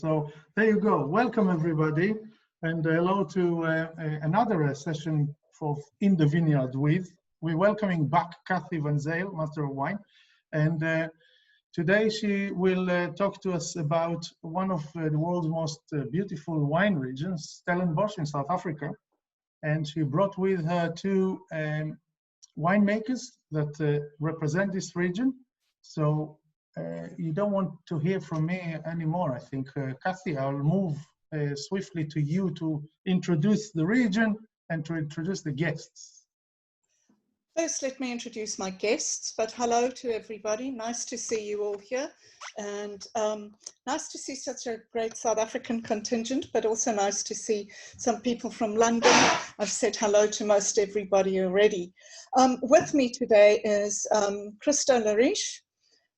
So there you go. Welcome everybody, and hello to another session for In the Vineyard with. We're welcoming back Cathy Van Zyl, Master of Wine, and today she will talk to us about one of the world's most beautiful wine regions, Stellenbosch in South Africa. And she brought with her two winemakers that represent this region. So you don't want to hear from me anymore, I think. Cathy, I'll move swiftly to you to introduce the region and to introduce the guests. First, let me introduce my guests, but hello to everybody. Nice to see you all here, and nice to see such a great South African contingent, but also nice to see some people from London. I've said hello to most everybody already. With me today is Christo le Riche,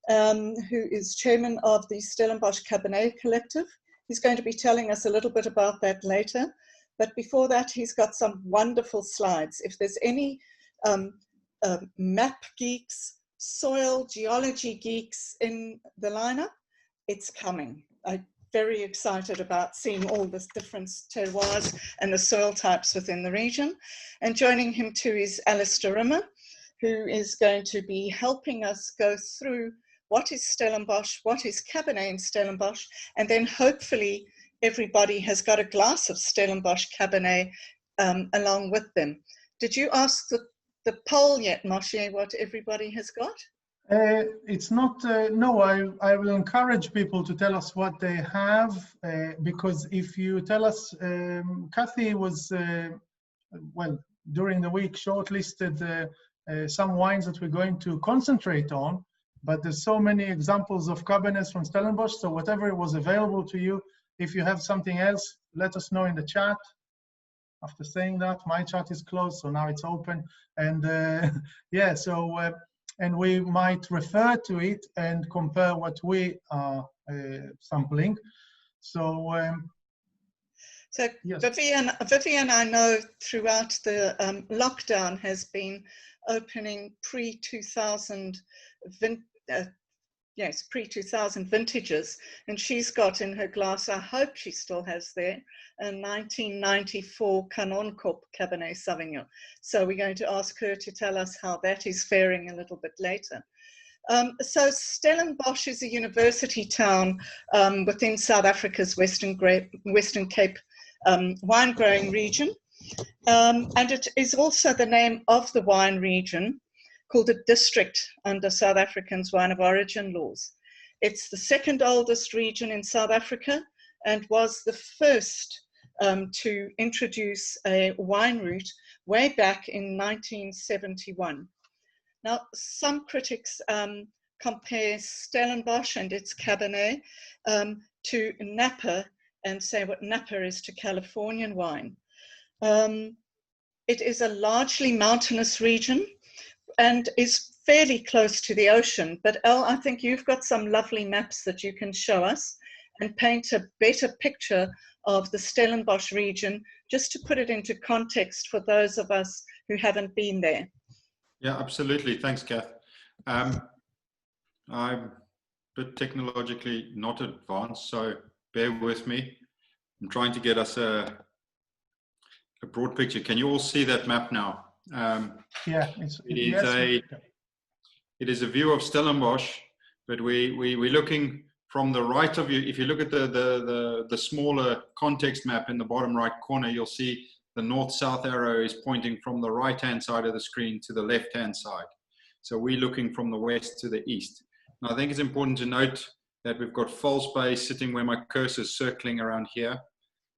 who is chairman of the Stellenbosch Cabernet Collective. He's going to be telling us a little bit about that later. But before that, he's got some wonderful slides. If there's any map geeks, soil geology geeks in the lineup, it's coming. I'm very excited about seeing all the different terroirs and the soil types within the region. And joining him too is Alastair Rimmer, who is going to be helping us go through what is Stellenbosch, what is Cabernet in Stellenbosch, and then hopefully everybody has got a glass of Stellenbosch Cabernet along with them. Did you ask the poll yet, Moshe, what everybody has got? It's not, no, I will encourage people to tell us what they have, because if you tell us, Cathy was, well, during the week shortlisted some wines that we're going to concentrate on, but there's so many examples of Cabernets from Stellenbosch, so whatever was available to you, if you have something else, let us know in the chat. After saying that, my chat is closed, so now it's open. And yeah, so, and we might refer to it and compare what we are sampling. So, yes. Vivian, I know throughout the lockdown has been opening pre-2000 pre-2000 vintages, and she's got in her glass, I hope she still has there, a 1994 Canon Corp Cabernet Sauvignon. So we're going to ask her to tell us how that is faring a little bit later. So Stellenbosch is a university town within South Africa's Western Cape wine growing region, and it is also the name of the wine region, called a district under South Africans' wine of origin laws. It's the second oldest region in South Africa and was the first to introduce a wine route way back in 1971. Now, some critics compare Stellenbosch and its Cabernet to Napa and say what Napa is to Californian wine. It is a largely mountainous region and is fairly close to the ocean. But Elle, I think you've got some lovely maps that you can show us and paint a better picture of the Stellenbosch region, just to put it into context for those of us who haven't been there. Yeah, absolutely. Thanks, Kath. I'm a bit technologically not advanced, so bear with me. I'm trying to get us a broad picture. Can you all see that map now? Yeah, it is a view of Stellenbosch, but we're looking from the right of you. If you look at the smaller context map in the bottom right corner, you'll see the north-south arrow is pointing from the right-hand side of the screen to the left-hand side. So we're looking from the west to the east. Now, I think it's important to note that we've got False Bay sitting where my cursor is circling around here.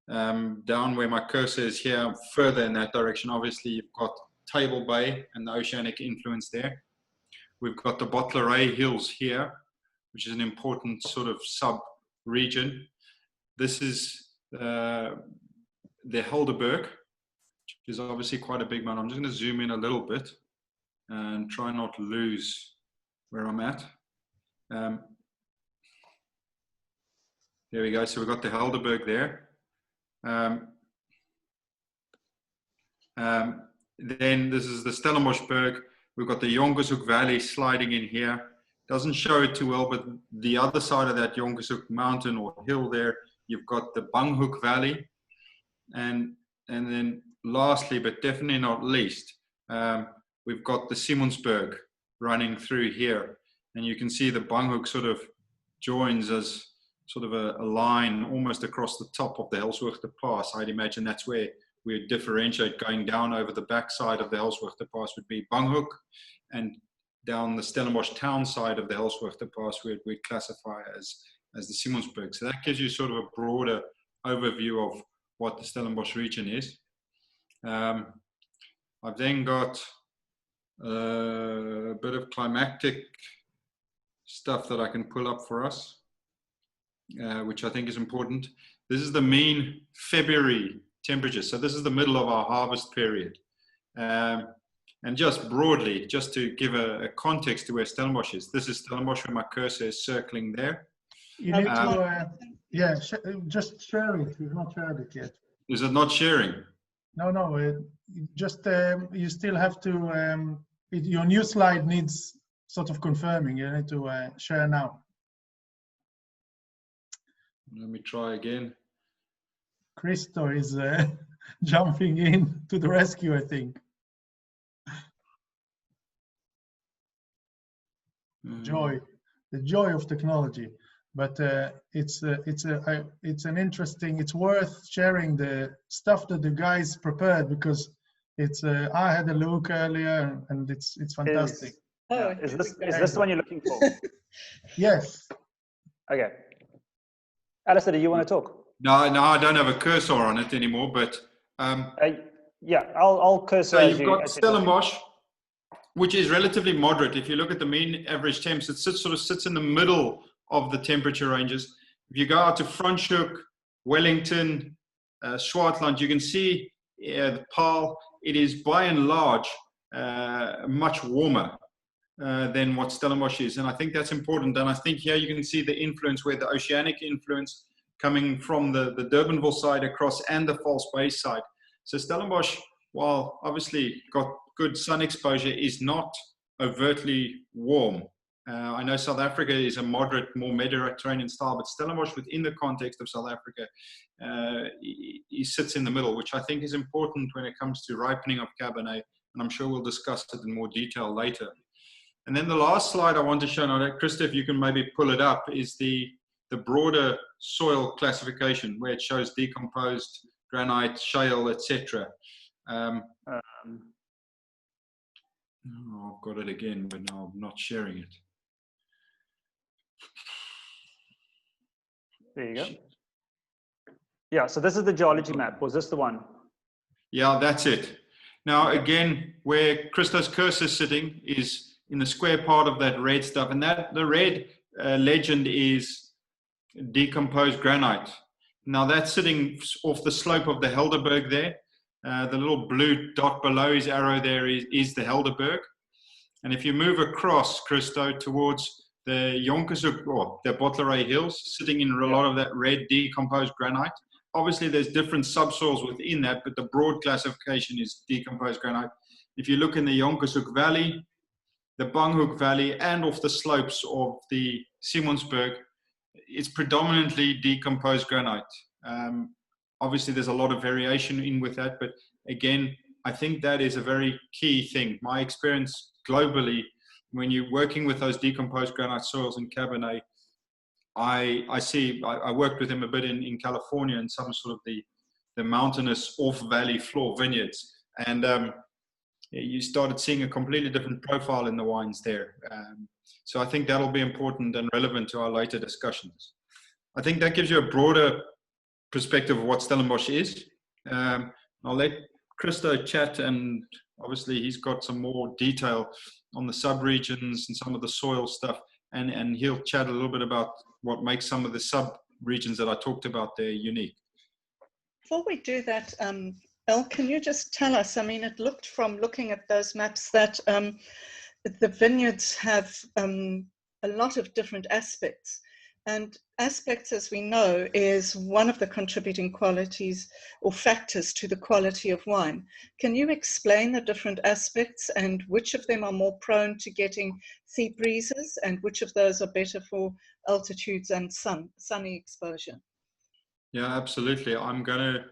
Down where my cursor is here, further in that direction, obviously you've got Table Bay and the oceanic influence there. We've got the Bottleray Hills here, which is an important sort of sub-region. This is the Helderberg, which is obviously quite a big one. I'm just going to zoom in a little bit and try not to lose where I'm at. There we go. So we've got the Helderberg there. Then this is the Stellenboschberg. We've got the Jongershoek Valley sliding in here. Doesn't show it too well, but the other side of that Jongershoek mountain or hill there you've got the Banghoek Valley, and then lastly, but definitely not least, we've got the Simonsberg running through here, and you can see the Banghoek sort of joins as sort of a line almost across the top of the Helshoogte Pass. I'd imagine that's where we would differentiate. Going down over the backside of the Helshoogte Pass would be Banghoek, and down the Stellenbosch town side of the Helshoogte Pass we'd classify as the Simonsberg. So that gives you sort of a broader overview of what the Stellenbosch region is. I've then got a bit of climatic stuff that I can pull up for us, which I think is important. This is the mean February temperature. So this is the middle of our harvest period. And just broadly, just to give a context to where Stellenbosch is, this is Stellenbosch where my cursor is circling there. You need to, yeah, just share it. You've not shared it yet. Is it not sharing? No, just you still have to, your new slide needs sort of confirming. You need to share now. Let me try again. Christo is jumping in to the rescue, I think. Joy, the joy of technology. But it's an interesting. It's worth sharing the stuff that the guys prepared, because it's. I had a look earlier, and it's fantastic. Is this the one you're looking for? Yes. Okay. Alastair, do you want to talk? No, I don't have a cursor on it anymore. But yeah, I'll cursor. So you've got Stellenbosch, which is relatively moderate. If you look at the mean average temps, it sort of sits in the middle of the temperature ranges. If you go out to Franschhoek, Wellington, Swartland, you can see the Paarl. It is by and large much warmer than what Stellenbosch is, and I think that's important. And I think here you can see the influence, where the oceanic influence coming from the Durbanville side across and the False Bay side. So Stellenbosch, while obviously got good sun exposure, is not overtly warm. I know South Africa is a moderate, more Mediterranean style, but Stellenbosch, within the context of South Africa, he sits in the middle, which I think is important when it comes to ripening of Cabernet, and I'm sure we'll discuss it in more detail later. And then the last slide I want to show now, Christo, if you can maybe pull it up, is the broader soil classification, where it shows decomposed granite, shale, etc. Oh, I've got it again, but now I'm not sharing it. There you go. Yeah, so this is the geology map. Was this the one? Yeah, that's it. Now, again, where Christo's cursor is sitting is in the square part of that red stuff. And that the red legend is decomposed granite. Now, that's sitting off the slope of the Helderberg there. The little blue dot below his arrow there is the Helderberg. And if you move across, Christo, towards the Jonkershoek or the Bottleray Hills, sitting in a lot of that red decomposed granite. Obviously, there's different subsoils within that, but the broad classification is decomposed granite. If you look in the Jonkershoek Valley, the Banghoek Valley, and off the slopes of the Simonsberg, it's predominantly decomposed granite. Obviously, there's a lot of variation in with that, but again, I think that is a very key thing. My experience globally, when you're working with those decomposed granite soils in Cabernet, I worked with him a bit in California in some sort of the mountainous off-valley floor vineyards. And you started seeing a completely different profile in the wines there. So I think that'll be important and relevant to our later discussions. I think that gives you a broader perspective of what Stellenbosch is. I'll let Christo chat, and obviously he's got some more detail on the sub-regions and some of the soil stuff, and he'll chat a little bit about what makes some of the sub-regions that I talked about there unique. Before we do that, Elle, can you just tell us, I mean, it looked from looking at those maps that the vineyards have a lot of different aspects. And aspects, as we know, is one of the contributing qualities or factors to the quality of wine. Can you explain the different aspects and which of them are more prone to getting sea breezes and which of those are better for altitudes and sunny exposure? Yeah, absolutely. I'm going to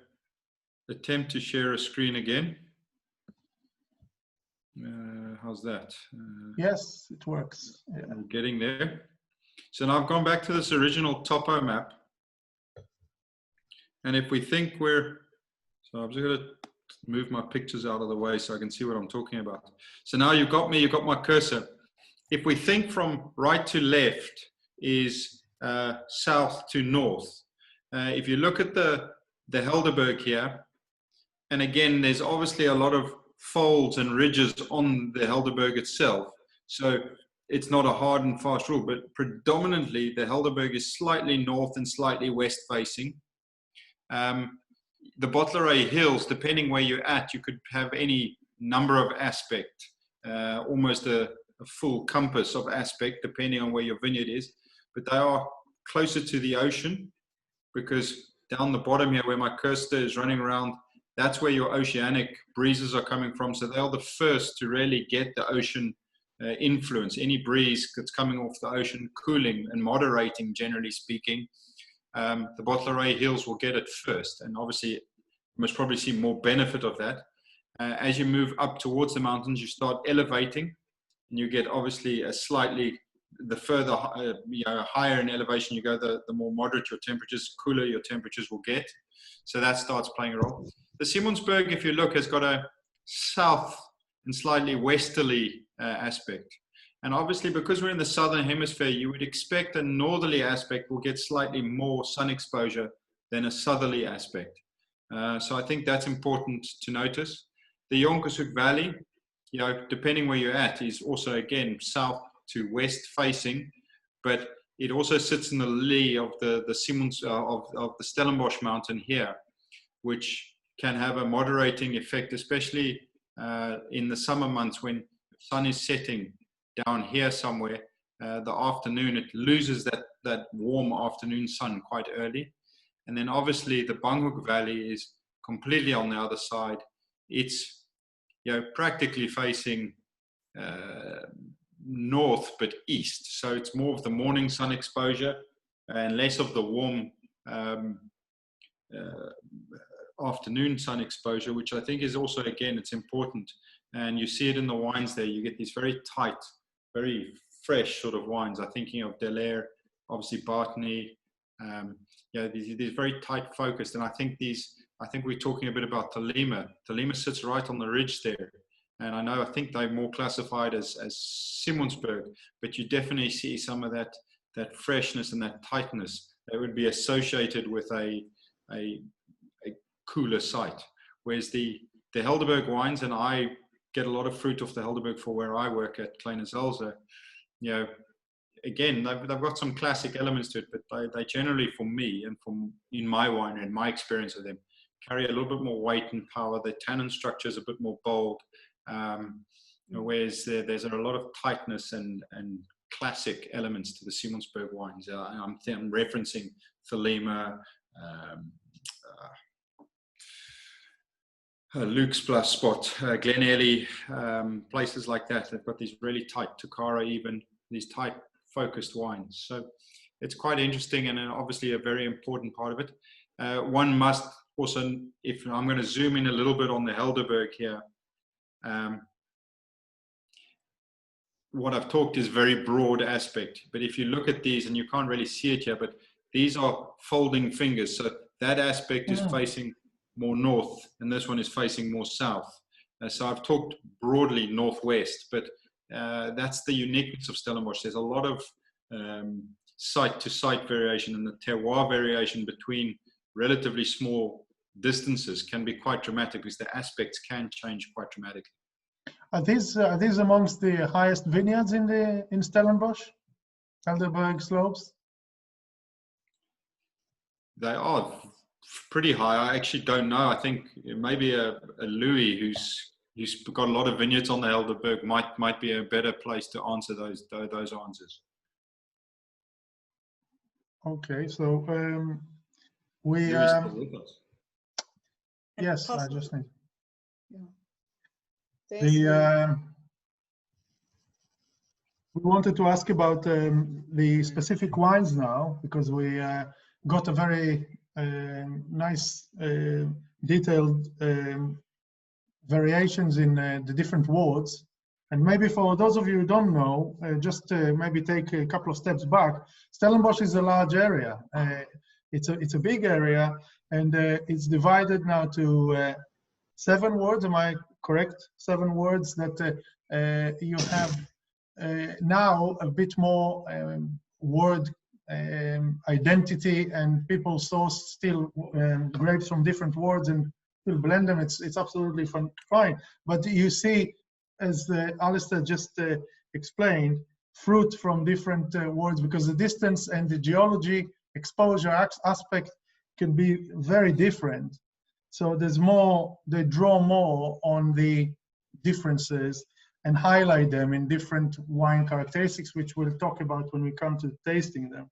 attempt to share a screen again. How's that? Yes, it works. Yeah. I'm getting there. So now I've gone back to this original topo map. And if we think so I'm just going to move my pictures out of the way so I can see what I'm talking about. So now you've got my cursor. If we think from right to left is south to north. If you look at the Helderberg here, and again, there's obviously a lot of folds and ridges on the Helderberg itself. So it's not a hard and fast rule, but predominantly the Helderberg is slightly north and slightly west facing. The Bottleray Hills, depending where you're at, you could have any number of aspect, almost a full compass of aspect, depending on where your vineyard is. But they are closer to the ocean, because down the bottom here where my cursor is running around, that's where your oceanic breezes are coming from. So they're the first to really get the ocean influence. Any breeze that's coming off the ocean, cooling and moderating, generally speaking, the Bottleray Hills will get it first. And obviously, you must probably see more benefit of that. As you move up towards the mountains, you start elevating, and you get obviously a slightly, the further higher in elevation you go, the more moderate your temperatures, cooler your temperatures will get. So that starts playing a role. The Simonsberg, if you look, has got a south and slightly westerly aspect. And obviously, because we're in the southern hemisphere, you would expect a northerly aspect will get slightly more sun exposure than a southerly aspect. So I think that's important to notice. The Jonkershoek Valley, depending where you're at, is also, again, south to west facing, but it also sits in the lee of the Simons, of the Stellenbosch mountain here, which can have a moderating effect, especially in the summer months when the sun is setting down here somewhere. The afternoon, it loses that warm afternoon sun quite early. And then obviously the Banghoek Valley is completely on the other side. It's practically facing north but east, so it's more of the morning sun exposure and less of the warm afternoon sun exposure, which I think is also, again, it's important. And you see it in the wines there. You get these very tight, very fresh sort of wines. I'm thinking of Delaire, obviously Bartney, these very tight focused. And I think we're talking a bit about Tolima. Tolima sits right on the ridge there. And I think they're more classified as Simonsberg, but you definitely see some of that freshness and that tightness that would be associated with a cooler site. Whereas the Helderberg wines, and I get a lot of fruit off the Helderberg for where I work at Kleine Zalze, again, they've got some classic elements to it, but they generally, for me and in my wine and my experience of them, carry a little bit more weight and power. The tannin structure is a bit more bold. Whereas there's a lot of tightness and classic elements to the Simonsberg wines. I'm referencing Thelema, Luke's Plus Spot, Glenelly, places like that. They've got these really tight, Tukara even, these tight focused wines. So it's quite interesting and obviously a very important part of it. One must also, if I'm going to zoom in a little bit on the Helderberg here, what I've talked is very broad aspect, but if you look at these, and you can't really see it here, but these are folding fingers. So that aspect is facing more north, and this one is facing more south. So I've talked broadly northwest, but that's the uniqueness of Stellenbosch. There's a lot of site-to-site variation, and the terroir variation between relatively small distances can be quite dramatic because the aspects can change quite dramatically. Are these amongst the highest vineyards in Stellenbosch, Helderberg slopes? They are pretty high. I actually don't know. I think maybe a Louis who's got a lot of vineyards on the Helderberg might be a better place to answer those answers. Okay, so we yes, I just need. Yeah. We wanted to ask about the specific wines now, because we got a very nice detailed variations in the different wards. And maybe for those of you who don't know, just maybe take a couple of steps back. Stellenbosch is a large area. It's a big area, and it's divided now to 7 wards. Am I correct? 7 wards that you have now a bit more word identity, and people source still grapes from different wards and still blend them. It's absolutely fine. But you see, as Alastair just explained, fruit from different wards, because the distance and the geology exposure aspect can be very different. So there's more, they draw more on the differences and highlight them in different wine characteristics, which we'll talk about when we come to tasting them.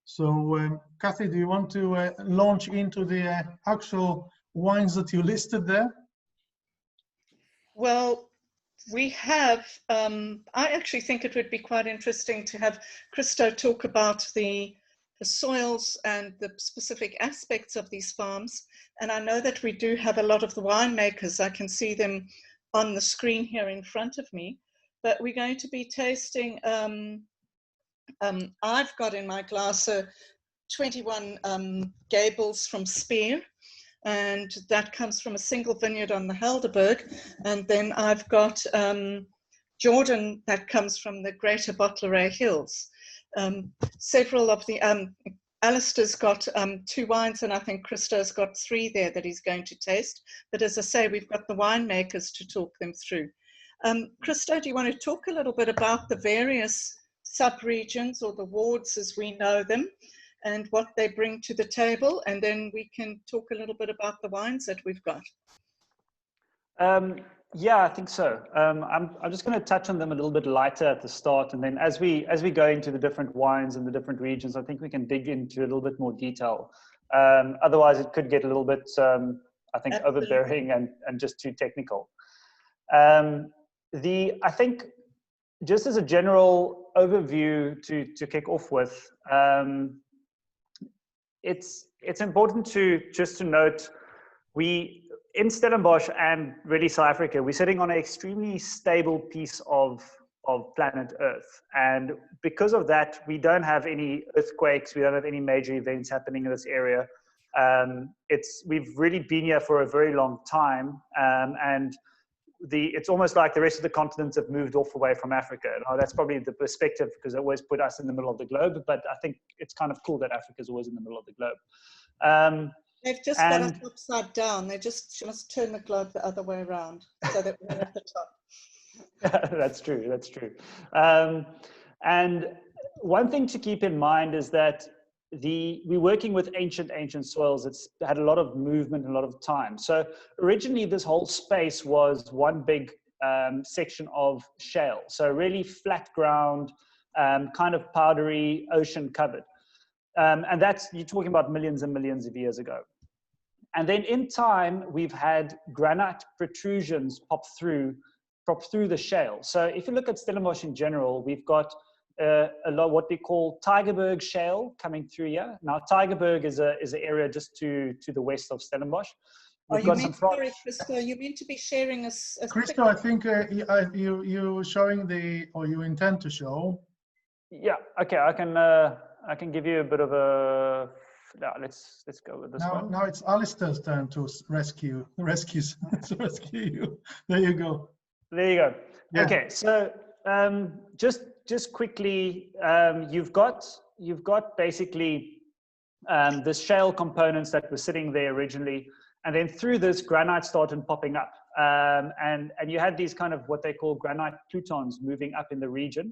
So Cathy, do you want to launch into the actual wines that you listed there? Well, we have, I actually think it would be quite interesting to have Christo talk about the soils and the specific aspects of these farms. And I know that we do have a lot of the winemakers. I can see them on the screen here in front of me. But we're going to be tasting, I've got in my glass 21 Gables from Speer. And that comes from a single vineyard on the Helderberg. And then I've got Jordan that comes from the Greater Bottleray Hills. Several of the, Alastair's got 2 wines, and I think Christo's got 3 there that he's going to taste. But as I say, we've got the winemakers to talk them through. Christo, do you want to talk a little bit about the various sub-regions or the wards as we know them, and what they bring to the table, and then we can talk a little bit about the wines that we've got. Yeah, I think so. I'm just going to touch on them a little bit lighter at the start, and then as we go into the different wines and the different regions, I think we can dig into a little bit more detail. Otherwise, it could get a little bit, I think, overbearing and just too technical. I think, just as a general overview to kick off with, it's important just to note, in Stellenbosch and really South Africa, we're sitting on an extremely stable piece of planet Earth. And because of that, we don't have any earthquakes, we don't have any major events happening in this area. We've really been here for a very long time. And it's almost like the rest of the continents have moved off away from Africa. Now, that's probably the perspective, because it always put us in the middle of the globe, but I think it's kind of cool that Africa is always in the middle of the globe. They've just got us upside down. They just must turn the globe the other way around so that we're at the top. That's true, that's true. And one thing to keep in mind is that we're working with ancient soils. It's had a lot of movement, a lot of time. So originally this whole space was one big section of shale. So really flat ground, kind of powdery, ocean covered. And you're talking about millions and millions of years ago. And then in time, we've had granite protrusions pop through the shale. So if you look at Stellenbosch in general, we've got a lot what we call Tygerberg shale coming through here. Now, Tygerberg is an area just to the west of Stellenbosch. We've got some sorry, Christo, you mean to be sharing a Christo, I think you showing or you intend to show. Yeah, okay, I can give you a bit of a. No, let's go with this one. Now it's Alastair's turn to rescue you. There you go. There you go. Yeah. Okay, so just quickly, you've got basically this shale components that were sitting there originally, and then through this granite started popping up, and you had these kind of what they call granite plutons moving up in the region,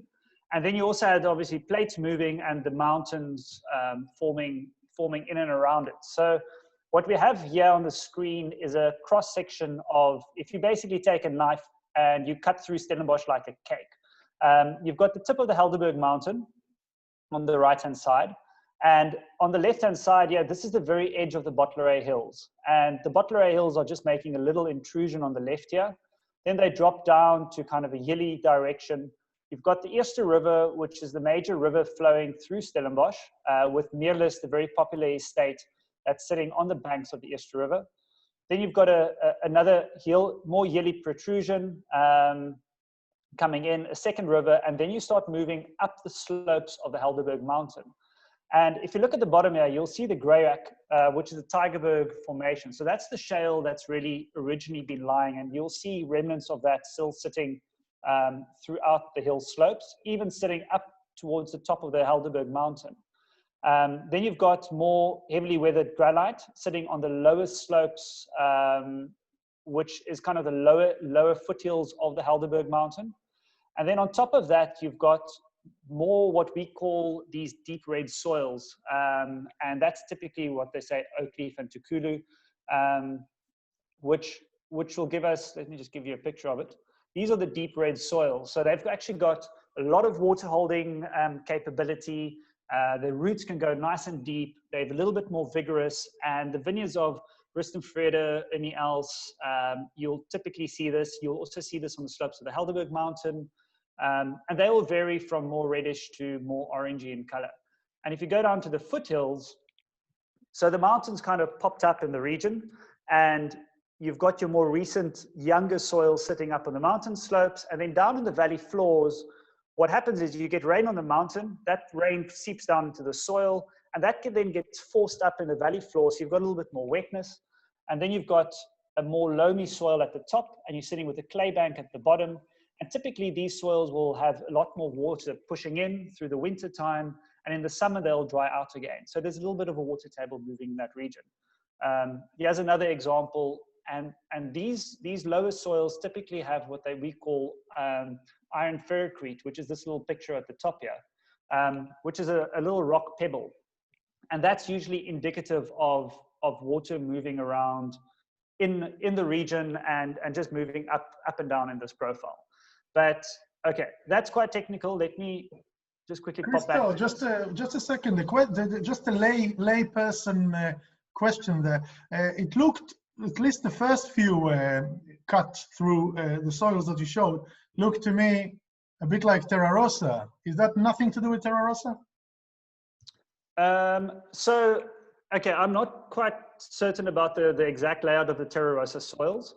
and then you also had obviously plates moving and the mountains forming in and around it. So what we have here on the screen is a cross section of, if you basically take a knife and you cut through Stellenbosch like a cake. You've got the tip of the Helderberg mountain on the right-hand side. And on the left-hand side, yeah, this is the very edge of the Bottleray Hills. And the Bottleray Hills are just making a little intrusion on the left here. Then they drop down to kind of a hilly direction. You've got the Eerste River, which is the major river flowing through Stellenbosch, with Meerlus, the very popular estate that's sitting on the banks of the Eerste River. Then you've got another hill, more yearly protrusion coming in, a second river, and then you start moving up the slopes of the Helderberg Mountain. And if you look at the bottom here, you'll see the Greyrack, which is the Tygerberg Formation. So that's the shale that's really originally been lying, and you'll see remnants of that still sitting throughout the hill slopes, even sitting up towards the top of the Helderberg Mountain. Then you've got more heavily weathered granite sitting on the lowest slopes, which is kind of the lower foothills of the Helderberg Mountain. And then on top of that, you've got more what we call these deep red soils. And that's typically what they say, oak leaf and tukulu, which will give us, let me just give you a picture of it. These are the deep red soils. So they've actually got a lot of water holding capability. The roots can go nice and deep. They're a little bit more vigorous. And the vineyards of Rustenvrede, any else, you'll typically see this. You'll also see this on the slopes of the Helderberg Mountain. And they will vary from more reddish to more orangey in color. And if you go down to the foothills, so the mountains kind of popped up in the region, and you've got your more recent younger soils sitting up on the mountain slopes. And then down in the valley floors, what happens is you get rain on the mountain, that rain seeps down into the soil, and that then gets forced up in the valley floor. So you've got a little bit more wetness. And then you've got a more loamy soil at the top, and you're sitting with a clay bank at the bottom. And typically these soils will have a lot more water pushing in through the winter time, and in the summer they'll dry out again. So there's a little bit of a water table moving in that region. Here's another example, and these lower soils typically have what we call iron ferrocrete, which is this little picture at the top here, which is a little rock pebble. And that's usually indicative of water moving around in the region and just moving up and down in this profile. But okay, that's quite technical. Let me just quickly pop back. Just a second. Just a lay person question there. It looked, at least the first few cut through the soils that you showed, looked to me a bit like Terra Rossa. Is that nothing to do with Terra Rossa? So, okay, I'm not quite certain about the exact layout of the Terra Rossa soils.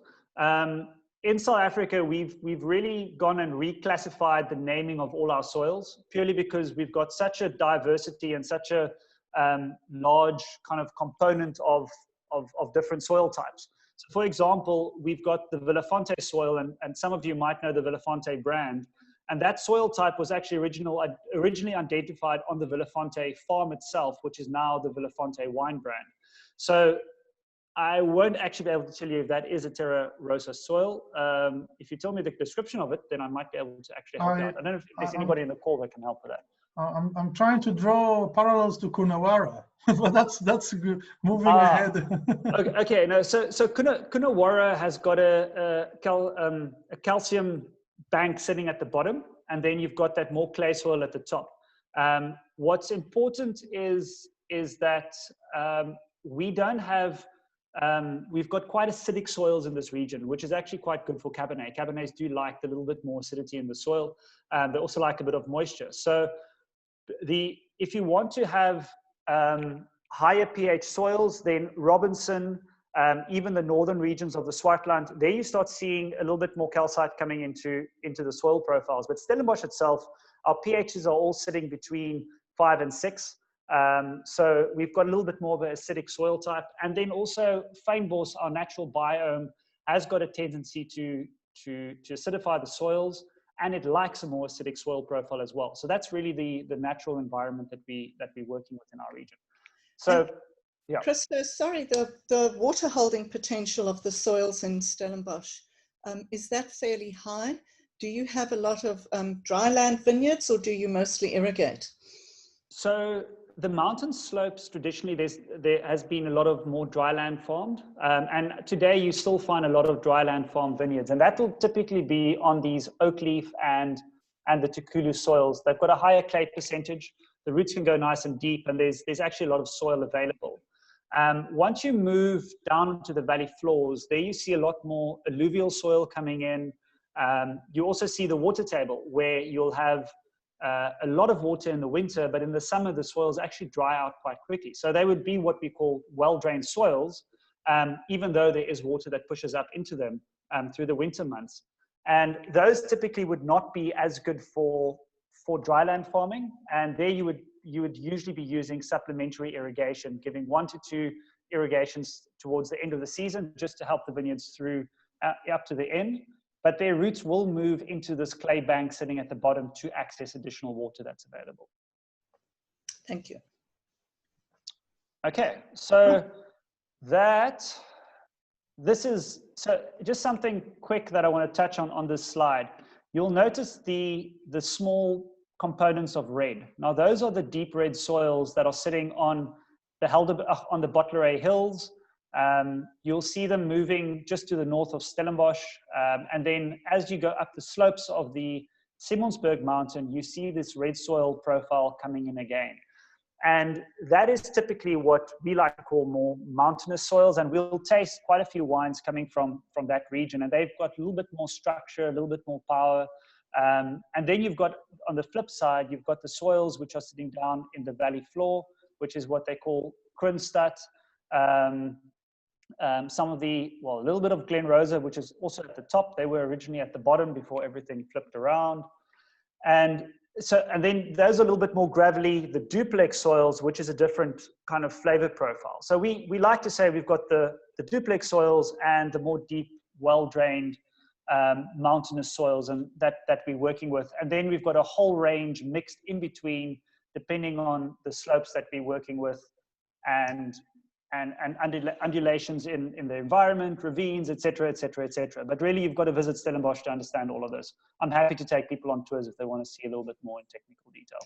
In South Africa, we've really gone and reclassified the naming of all our soils, purely because we've got such a diversity and such a large kind of component of different soil types. So for example, we've got the Villafonte soil, and some of you might know the Villafonte brand, and that soil type was actually originally identified on the Villafonte farm itself, which is now the Villafonte wine brand. So I won't actually be able to tell you if that is a Terra Rossa soil. If you tell me the description of it, then I might be able to actually help you out. I don't know if there's anybody in the call that can help with that. I'm trying to draw parallels to Coonawarra, but that's good. Moving ahead. Okay, no. So Coonawarra has got a calcium bank sitting at the bottom, and then you've got that more clay soil at the top. What's important is that we don't have. We've got quite acidic soils in this region, which is actually quite good for Cabernet. Cabernets do like the little bit more acidity in the soil. They also like a bit of moisture. So if you want to have higher pH soils, then Robinson, even the northern regions of the Swartland, there you start seeing a little bit more calcite coming into the soil profiles. But Stellenbosch itself, our pHs are all sitting between 5 and 6. So we've got a little bit more of an acidic soil type. And then also Fynbos, our natural biome, has got a tendency to acidify the soils, and it likes a more acidic soil profile as well. So that's really the natural environment that we're working with in our region. So, yeah. Christo, sorry, the water holding potential of the soils in Stellenbosch, is that fairly high? Do you have a lot of dryland vineyards, or do you mostly irrigate? So the mountain slopes, traditionally, there has been a lot of more dryland farmed. And today you still find a lot of dryland farmed vineyards. And that will typically be on these oak leaf and the Tukulu soils. They've got a higher clay percentage. The roots can go nice and deep, and there's actually a lot of soil available. Once you move down to the valley floors, there you see a lot more alluvial soil coming in. You also see the water table where you'll have a lot of water in the winter, but in the summer, the soils actually dry out quite quickly. So they would be what we call well-drained soils, even though there is water that pushes up into them through the winter months. And those typically would not be as good for dryland farming. And there you would usually be using supplementary irrigation, giving 1 to 2 irrigations towards the end of the season, just to help the vineyards through up to the end. But their roots will move into this clay bank sitting at the bottom to access additional water that's available. Thank you. Okay, so this is just something quick that I want to touch on this slide. You'll notice the small components of red. Now, those are the deep red soils that are sitting on the Bottleray Hills. You'll see them moving just to the north of Stellenbosch. And then as you go up the slopes of the Simonsberg Mountain, you see this red soil profile coming in again. And that is typically what we like to call more mountainous soils. And we'll taste quite a few wines coming from that region. And they've got a little bit more structure, a little bit more power. And then you've got, on the flip side, you've got the soils which are sitting down in the valley floor, which is what they call Kronstadt. Some of a little bit of Glen Rosa, which is also at the top. They were originally at the bottom before everything flipped around. And then those are a little bit more gravelly, the duplex soils, which is a different kind of flavor profile. So we like to say we've got the duplex soils and the more deep, well-drained mountainous soils and that we're working with. And then we've got a whole range mixed in between, depending on the slopes that we're working with and undulations in the environment, ravines, et cetera, et cetera, et cetera. But really, you've got to visit Stellenbosch to understand all of this. I'm happy to take people on tours if they want to see a little bit more in technical detail.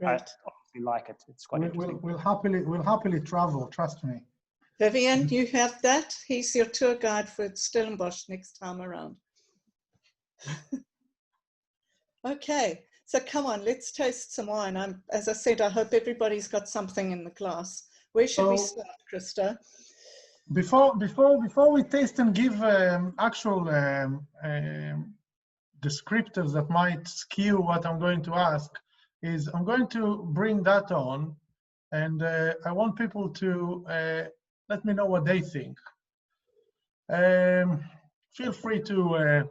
Right. I obviously like it. It's quite interesting. We'll happily travel, trust me. Vivian, you have that? He's your tour guide for Stellenbosch next time around. Okay, so come on, let's taste some wine. As I said, I hope everybody's got something in the glass. Where should we start, Christo? Before we taste and give actual descriptors that might skew what I'm going to ask, is I'm going to bring that on, and I want people to let me know what they think. Feel free to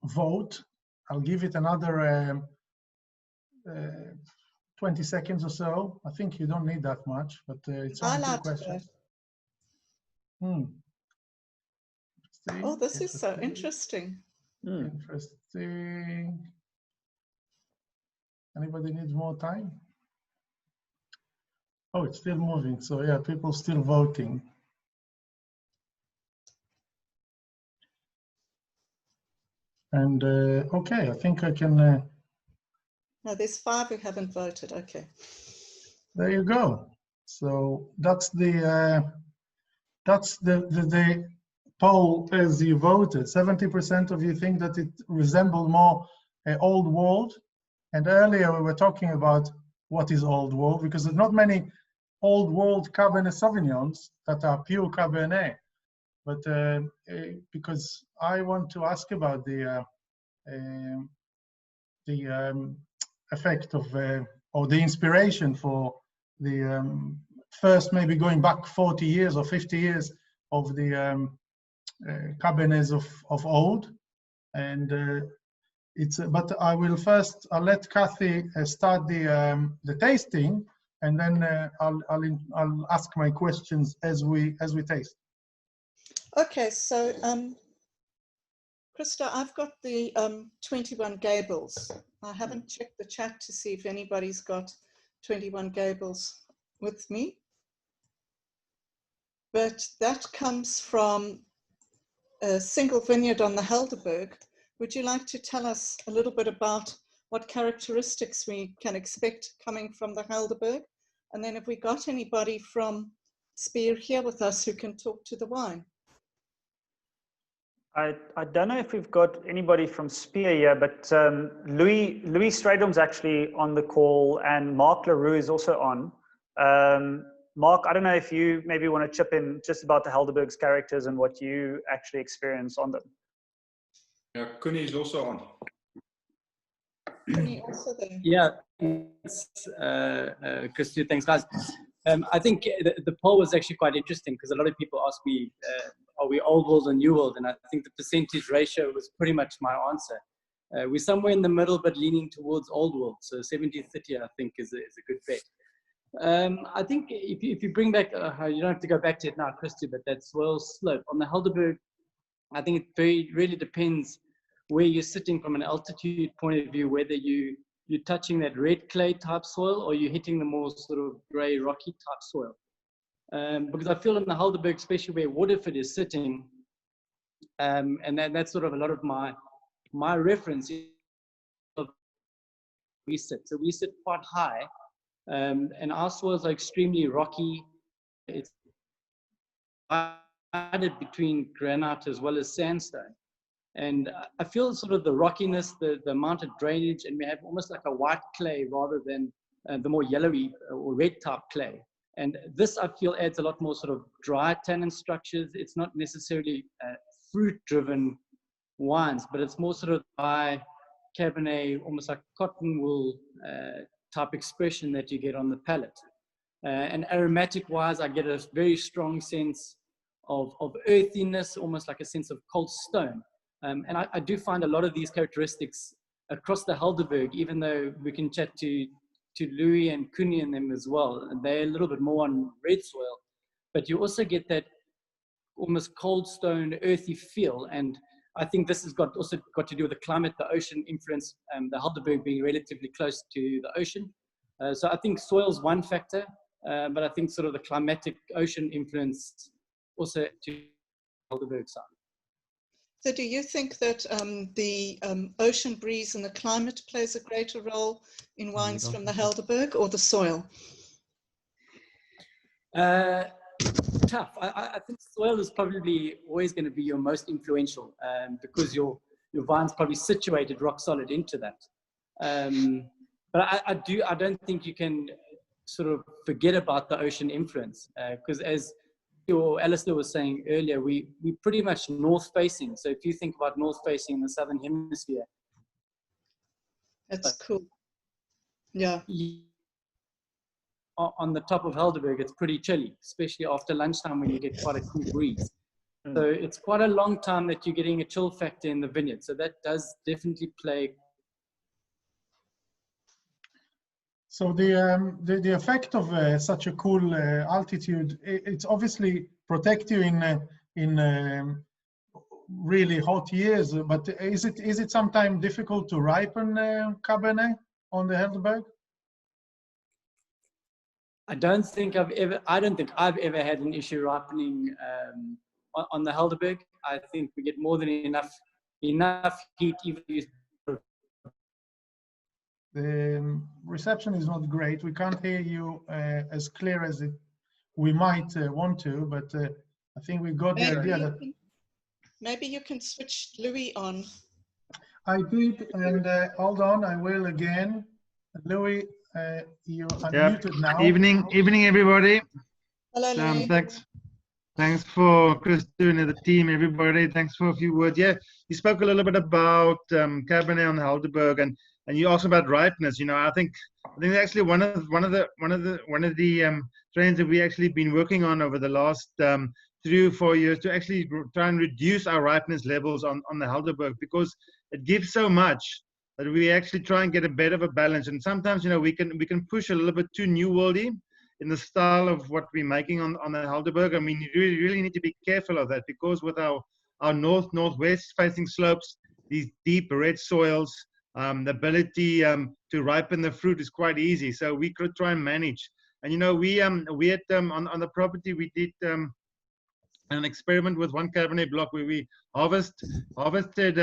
vote. I'll give it another 20 seconds or so. I think you don't need that much, but it's only 2 questions. Oh, this is so interesting. Interesting. Anybody needs more time? Oh, it's still moving. So yeah, people still voting. And okay, I think I can. No, there's 5 who haven't voted. Okay. There you go. So that's the poll as you voted. 70% of you think that it resembled more old world. And earlier we were talking about what is old world, because there's not many old world Cabernet Sauvignons that are pure Cabernet. But because I want to ask about the effect of or the inspiration for the first, maybe going back 40 years or 50 years of the Cabernets of old. And but I'll let Cathy start the tasting, and then I'll ask my questions as we taste. Okay, so Christo, I've got the 21 Gables. I haven't checked the chat to see if anybody's got 21 Gables with me, but that comes from a single vineyard on the Helderberg. Would you like to tell us a little bit about what characteristics we can expect coming from the Helderberg? And then if we got anybody from Spear here with us who can talk to the wine. I don't know if we've got anybody from Spear here, but Louis Stradom's actually on the call, and Mark LaRue is also on. Mark, I don't know if you maybe want to chip in just about the Helderberg's characters and what you actually experience on them. Yeah, Kuni is also on. Kuni also there. Yeah, Christo, thanks, guys. I think the poll was actually quite interesting because a lot of people asked me, are we old world or new world? And I think the percentage ratio was pretty much my answer. We're somewhere in the middle, but leaning towards old world. So 70-30, I think, is a good bet. I think if you bring back, you don't have to go back to it now, Christo, but that swirl slope on the Helderberg, I think it really depends where you're sitting from an altitude point of view, whether you're touching that red clay type soil or you're hitting the more sort of gray rocky type soil. Because I feel in the Helderberg, especially where Waterford is sitting, and that's sort of a lot of my reference of we sit. So we sit quite high, and our soils are extremely rocky. It's divided between granite as well as sandstone. And I feel sort of the rockiness, the amount of drainage, and we have almost like a white clay rather than the more yellowy or red type clay. And this, I feel, adds a lot more sort of dry tannin structures. It's not necessarily fruit-driven wines, but it's more sort of dry Cabernet, almost like cotton wool type expression that you get on the palate. And aromatic-wise, I get a very strong sense of earthiness, almost like a sense of cold stone. And I do find a lot of these characteristics across the Helderberg, even though we can chat to Louis and Kuni and them as well. And they're a little bit more on red soil, but you also get that almost cold stone, earthy feel. And I think this has also got to do with the climate, the ocean influence, the Helderberg being relatively close to the ocean. So I think soil's one factor, but I think sort of the climatic ocean influence also to the Helderberg side. So do you think that the ocean breeze and the climate plays a greater role in wines from the Helderberg, or the soil? Tough. I think soil is probably always going to be your most influential, because your vine's probably situated rock solid into that. But I don't think you can sort of forget about the ocean influence, because as Alastair was saying earlier, we're pretty much north facing. So if you think about north facing in the southern hemisphere, that's cool. Yeah. On the top of Helderberg, it's pretty chilly, especially after lunchtime when you get quite a cool breeze. So it's quite a long time that you're getting a chill factor in the vineyard. So that does definitely play. So the effect of such a cool altitude, it's obviously protect you in really hot years. But is it sometimes difficult to ripen Cabernet on the Helderberg? I don't think I've ever had an issue ripening on the Helderberg. I think we get more than enough heat even. The reception is not great. We can't hear you as clear as we might want to, but I think we got the idea that... Maybe you can switch Louis on. I did, and hold on, I will again. Louis, you're unmuted now. Evening, everybody. Hello, Louis. Thanks for Christo and the team, everybody. Thanks for a few words. Yeah, you spoke a little bit about Cabernet on the Helderberg, and you asked about ripeness. You know, I think actually one of the trends that we actually been working on over the last 3 or 4 years to actually try and reduce our ripeness levels on the Helderberg, because it gives so much that we actually try and get a bit of a balance. And sometimes, you know, we can push a little bit too new worldy in the style of what we're making on the Helderberg. I mean, you really need to be careful of that, because with our northwest facing slopes, these deep red soils, the ability to ripen the fruit is quite easy. So we could try and manage. And you know, we had on the property, we did an experiment with one Cabernet block where we harvested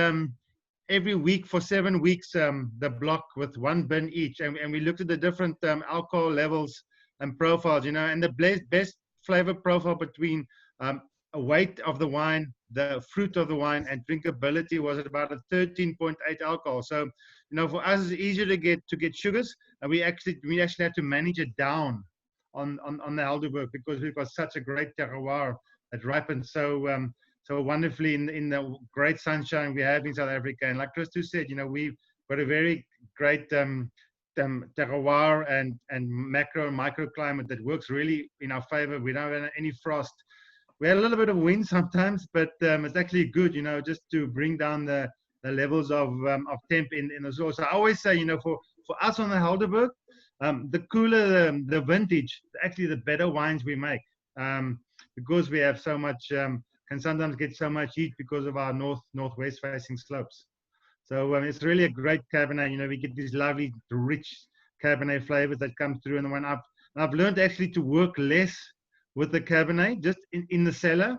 every week for 7 weeks the block with 1 bin each, and we looked at the different alcohol levels and profiles, you know, and the best flavor profile between a weight of the wine, the fruit of the wine, and drinkability was at about a 13.8 alcohol. So, you know, for us it's easier to get sugars, and we actually had to manage it down on the Helderberg, because we've got such a great terroir that ripens so so wonderfully in the great sunshine we have in South Africa. And like Christo said, we've got a very great terroir and macro and microclimate that works really in our favor. We don't have any frost. We had a little bit of wind sometimes, but it's actually good, just to bring down the levels of temp in the soil. So I always say, for us on the Helderberg, the cooler the vintage, actually the better wines we make, because we have so much, can sometimes get so much heat because of our northwest facing slopes. So it's really a great Cabernet. We get these lovely, rich Cabernet flavors that come through. And when I've learned actually to work less with the Cabernet, just in the cellar,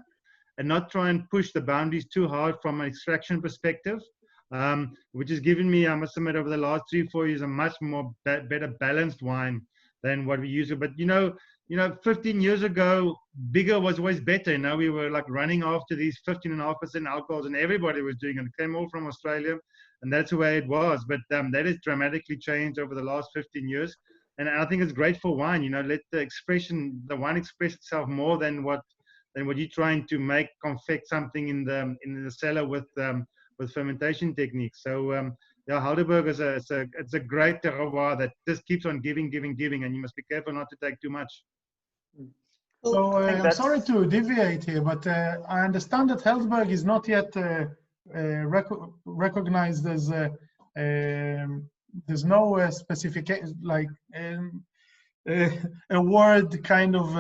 and not try and push the boundaries too hard from an extraction perspective, which has given me, I must admit, over the last 3-4 years, a much more better balanced wine than what we used to. But 15 years ago, bigger was always better. We were like running after these 15.5% alcohols, and everybody was doing it. It came all from Australia, and that's the way it was. But that has dramatically changed over the last 15 years. And I think it's great for wine. Let the wine express itself more than what you're trying to confect something in the cellar with fermentation techniques. So Helderberg it's a great terroir that just keeps on giving, and you must be careful not to take too much. So I'm sorry to deviate here, but I understand that Helderberg is not yet recognized as there's no specification, like a word kind of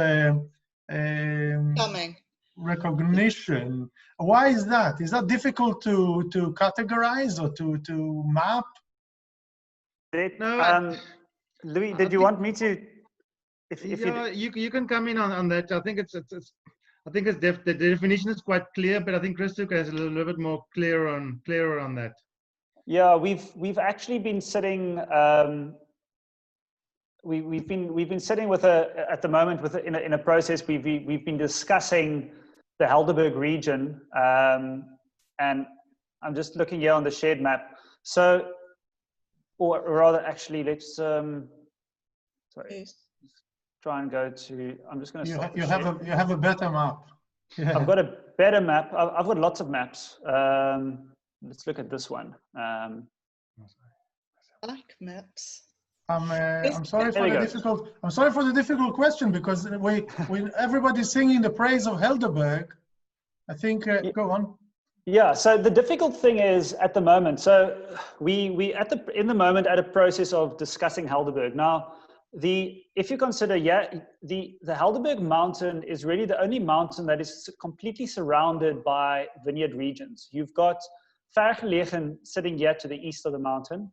recognition. Why is that? Is that difficult to categorize or to map? Louis, did you want me to? You can come in on that. I think the definition is quite clear, but I think Christo is a little bit more clearer on that. Yeah, we've actually been sitting. We've been sitting with at the moment in a process. We've been discussing the Helderberg region, and I'm just looking here on the shared map. So, or rather, actually, let's sorry. Try and go to. I'm just going to. You have a better map. Yeah. I've got a better map. I've got lots of maps. Let's look at this one. I like maps. I'm sorry for the difficult. I'm sorry for the difficult question, because everybody's singing the praise of Helderberg. I think go on. Yeah. So the difficult thing is at the moment. So we in the moment at a process of discussing Helderberg now. If you consider, the Helderberg mountain is really the only mountain that is completely surrounded by vineyard regions. You've got Vergelegen sitting here to the east of the mountain.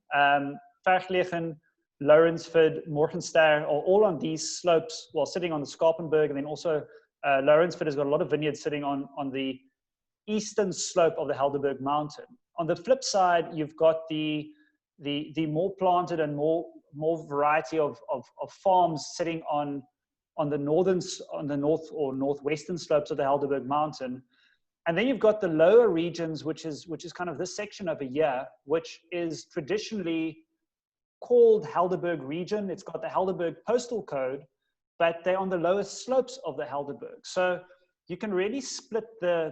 Vergelegen, Lourensford, Morgenster are all on these slopes, sitting on the Skarpenberg, and then also Lourensford has got a lot of vineyards sitting on the eastern slope of the Helderberg mountain. On the flip side, you've got the more planted and more variety of farms sitting on the north or northwestern slopes of the Helderberg mountain. And then you've got the lower regions, which is kind of this section over here, which is traditionally called Helderberg region. It's got the Helderberg postal code, but they're on the lowest slopes of the Helderberg. So you can really split the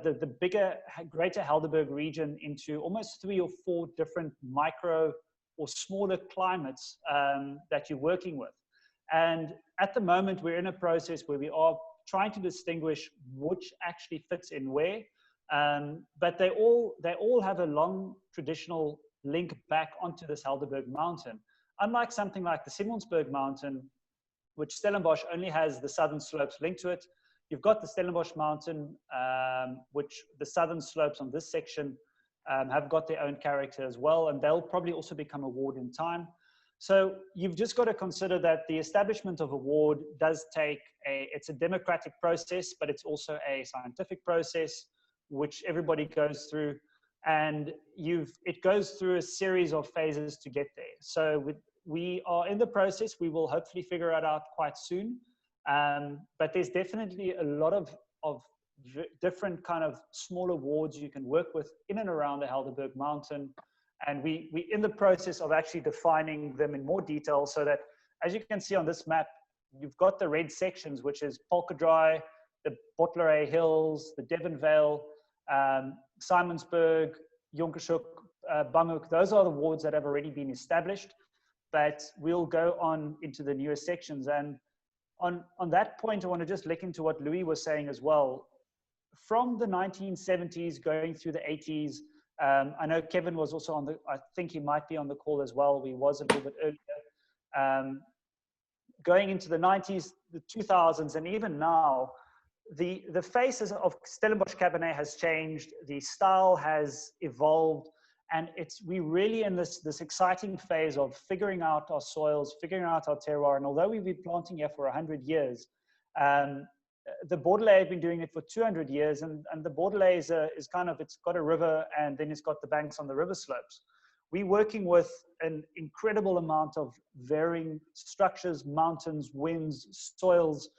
greater Helderberg region into almost 3 or 4 different micro or smaller climates that you're working with. And at the moment, we're in a process where we are trying to distinguish which actually fits in where. But they all have a long traditional link back onto this Helderberg mountain. Unlike something like the Simonsberg mountain, which Stellenbosch only has the southern slopes linked to it, you've got the Stellenbosch mountain, which the southern slopes on this section have got their own character as well, and they'll probably also become a ward in time. So you've just got to consider that the establishment of a ward does take it's a democratic process, but it's also a scientific process, which everybody goes through, and it goes through a series of phases to get there. So we are in the process. We will hopefully figure it out quite soon, but there's definitely a lot of different kind of smaller wards you can work with in and around the Helderberg mountain, and we're in the process of actually defining them in more detail, so that, as you can see on this map, you've got the red sections, which is Polkadry, the Bottleray Hills, the Devon Vale, Simonsburg, Jonkershoek, Banghoek, those are the wards that have already been established, but we'll go on into the newer sections. And on that point, I want to just link into what Louis was saying as well. From the 1970s going through the 80s, I know Kevin was also on I think he might be on the call as well. He was a little bit earlier. Going into the 90s, the 2000s, and even now, the faces of Stellenbosch Cabernet has changed. The style has evolved, and we're really in this exciting phase of figuring out our soils, figuring out our terroir. And although we've been planting here for 100 years, the Bordelais have been doing it for 200 years, and the Bordelais is kind of, it's got a river, and then it's got the banks on the river slopes. We're working with an incredible amount of varying structures, mountains, winds, soils,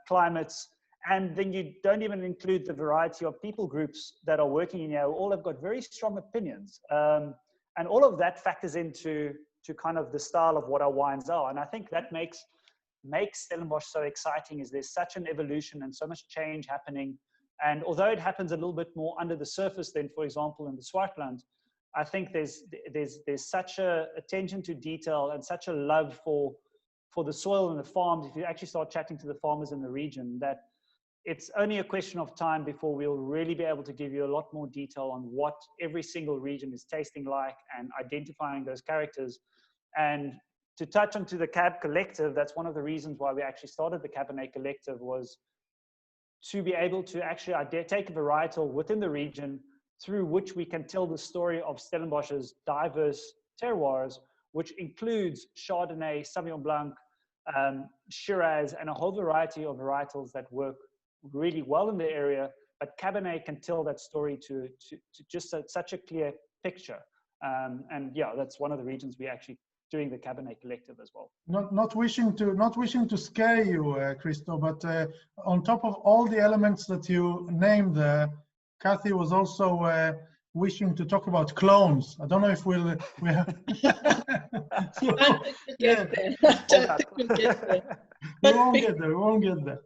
climates, and then you don't even include the variety of people groups that are working in here, who all have got very strong opinions. And all of that factors into kind of the style of what our wines are. And I think that makes Stellenbosch so exciting, is there's such an evolution and so much change happening. And although it happens a little bit more under the surface than, for example, in the Swartland, I think there's such a attention to detail and such a love for the soil and the farms. If you actually start chatting to the farmers in the region, that it's only a question of time before we'll really be able to give you a lot more detail on what every single region is tasting like and identifying those characters. And to touch onto the Cab Collective, that's one of the reasons why we actually started the Cabernet Collective, was to be able to actually take a varietal within the region through which we can tell the story of Stellenbosch's diverse terroirs, which includes Chardonnay, Sauvignon Blanc, Shiraz, and a whole variety of varietals that work really well in the area, but Cabernet can tell that story to just such a clear picture. And yeah, that's one of the reasons we actually doing the Cabernet Collective as well. Not wishing to scare you, Christo, but on top of all the elements that you named, Cathy was also wishing to talk about clones. I don't know if we have. So, yeah. We won't get there.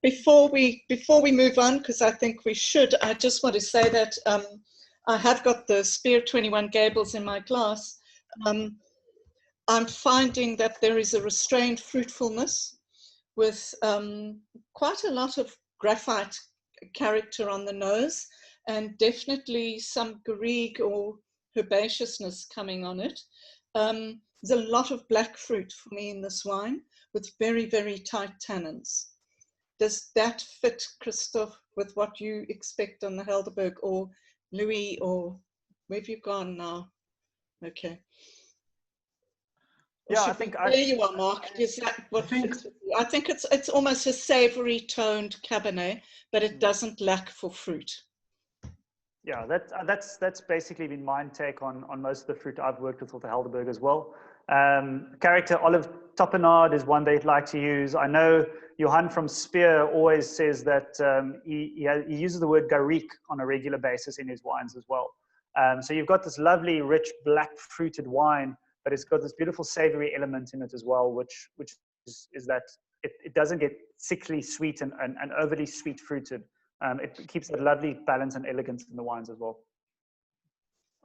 Before we move on, because I think we should, I just want to say that I have got the Spear 21 Gables in my glass. I'm finding that there is a restrained fruitfulness with quite a lot of graphite character on the nose, and definitely some garrigue or herbaceousness coming on it. There's a lot of black fruit for me in this wine with very, very tight tannins. Does that fit, Christophe, with what you expect on the Helderberg, or Louis, or where have you gone now? Okay. Yeah, I think there you are, Mark. Is that what fits with you? I think it's almost a savoury toned Cabernet, but it doesn't lack for fruit. Yeah, that's basically been my take on most of the fruit I've worked with the Helderberg as well. Character olive topinard is one they'd like to use. I know Johan from Spear always says that he uses the word garrigue on a regular basis in his wines as well. So you've got this lovely, rich, black fruited wine, but it's got this beautiful savory element in it as well, which is that it doesn't get sickly sweet and overly sweet fruited. It keeps that lovely balance and elegance in the wines as well.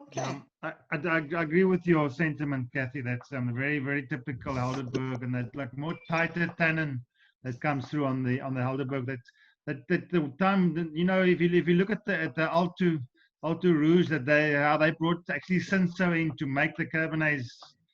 Okay. I agree with your sentiment, Cathy. That's very, very typical Helderberg, and that like more tighter tannin that comes through on the Helderberg. That the time, you know, if you look at the Alto Rouge, how they brought actually Cinsault in to make the Cabernets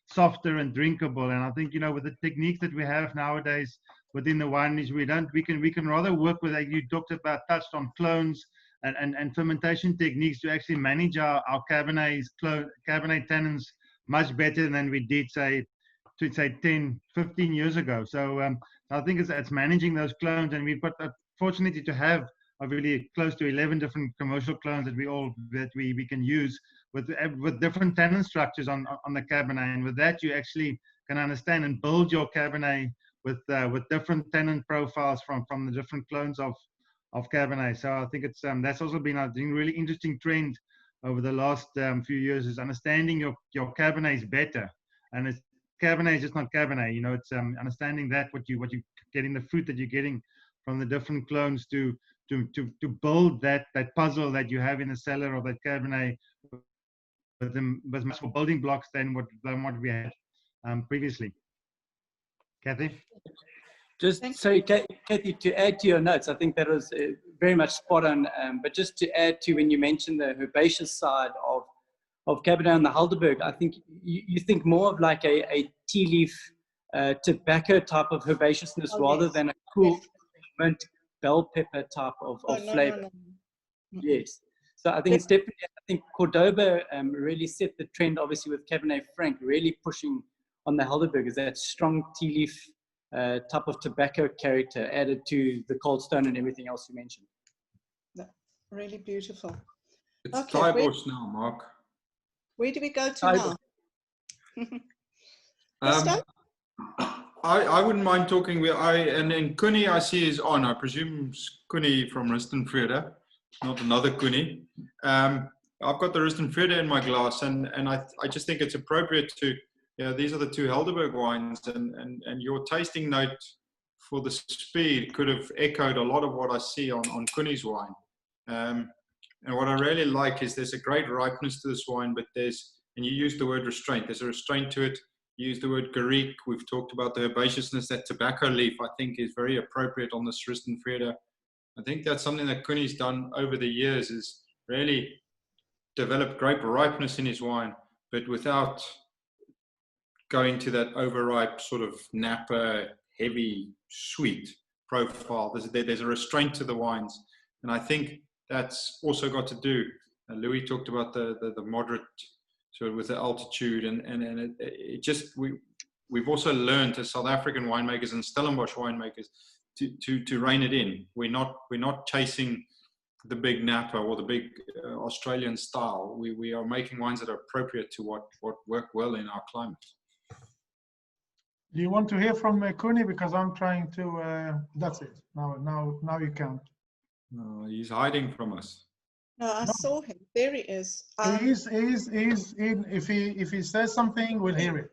softer and drinkable. And I think, you know, with the techniques that we have nowadays within the wineries, we can rather work with, like you touched on clones and fermentation techniques to actually manage our Cabernet tannins much better than we did say 10, 15 years ago. So I think it's managing those clones, and we've got the fortunate to have really close to 11 different commercial clones that we can use with different tannin structures on the Cabernet, and with that you actually can understand and build your Cabernet with different tannin profiles from the different clones of Cabernet. So I think it's that's also been a really interesting trend over the last few years, is understanding your Cabernets better. And it's Cabernet is just not Cabernet, you know. It's understanding that what you getting, the fruit that you're getting from the different clones to to build that puzzle that you have in the cellar of that Cabernet with much more building blocks than what we had previously. Cathy? Just so, Cathy, to add to your notes, I think that was very much spot on. But just to add to when you mentioned the herbaceous side of Cabernet and the Helderberg, I think you think more of like a tea leaf tobacco type of herbaceousness rather than a cool mint bell pepper type of flavor. No. Yes. So I think it's definitely, I think Cordoba really set the trend, obviously, with Cabernet Franc, really pushing on the Helderberg is that strong tea leaf type of tobacco character added to the Cold Stone and everything else you mentioned. Really beautiful. It's Stellenbosch now, Mark. Where do we go to now? I wouldn't mind talking with and then Kuni I see is on. I presume Kuni from Rustenvrede, not another Kuni. I've got the Rustenvrede in my glass, and I just think it's appropriate to, these are the two Helderberg wines, and your tasting note for the speed could have echoed a lot of what I see on Kuni's wine. And what I really like is there's a great ripeness to this wine, but and you used the word restraint. There's a restraint to it. You used the word garrigue. We've talked about the herbaceousness. That tobacco leaf, I think, is very appropriate on this Rustenvrede. I think that's something that Kuni's done over the years, is really develop great ripeness in his wine, but without going to that overripe sort of Napa, heavy, sweet profile. There's a restraint to the wines. And I think that's also got to do, Louis talked about the moderate, sort of with the altitude, and it just, we've also learned as South African winemakers and Stellenbosch winemakers to rein it in. We're not chasing the big Napa or the big Australian style. We are making wines that are appropriate to what work well in our climate. Do you want to hear from Kuni? Because I'm trying to. That's it. Now you can. No, he's hiding from us. No, I saw him. There he is. He's in. If he says something, we'll hear it.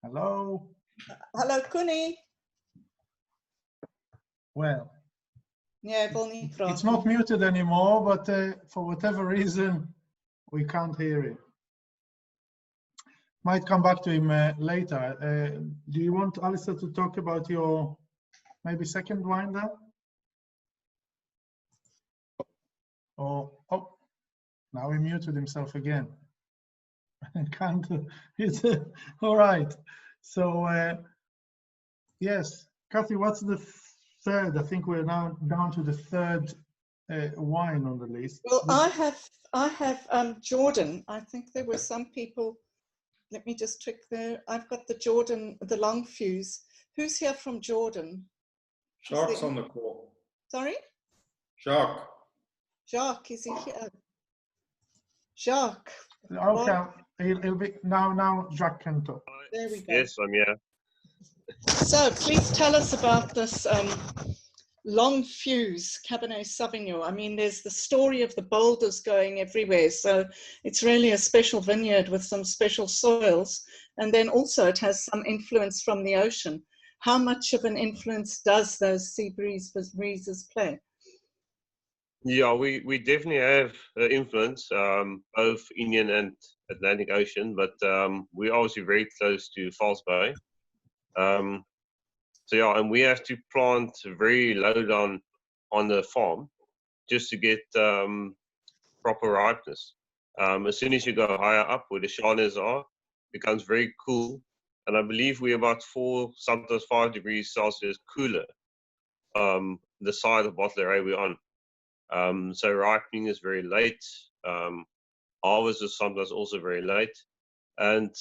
Hello. Hello, Kuni. Well. Yeah, it's not muted anymore, but for whatever reason, we can't hear it. Might come back to him later. Do you want Alastair to talk about your maybe second wine there? Oh, now he muted himself again. Can't. It's all right. So yes, Cathy, what's the third? I think we're now down to the third wine on the list. Well, I have Jordan. I think there were some people. Let me just check there. I've got the Jordan, the long fuse. Who's here from Jordan? Jacques on the call. Sorry? Jacques. Jacques, is he here? Jacques. Okay, he'll be now. Jacques can talk. There we go. Yes, I'm here. So please tell us about this long fuse Cabernet Sauvignon. I mean, there's the story of the boulders going everywhere. So it's really a special vineyard with some special soils. And then also it has some influence from the ocean. How much of an influence does those sea breezes play? Yeah, we definitely have influence, both Indian and Atlantic Ocean, but we're obviously very close to False Bay. So yeah, and we have to plant very low down on the farm just to get proper ripeness. As soon as you go higher up where the Chardonnays are, it becomes very cool. And I believe we're about 4, sometimes 5 degrees Celsius cooler, the side of Bottleray we're on. So ripening is very late. Harvest is sometimes also very late. And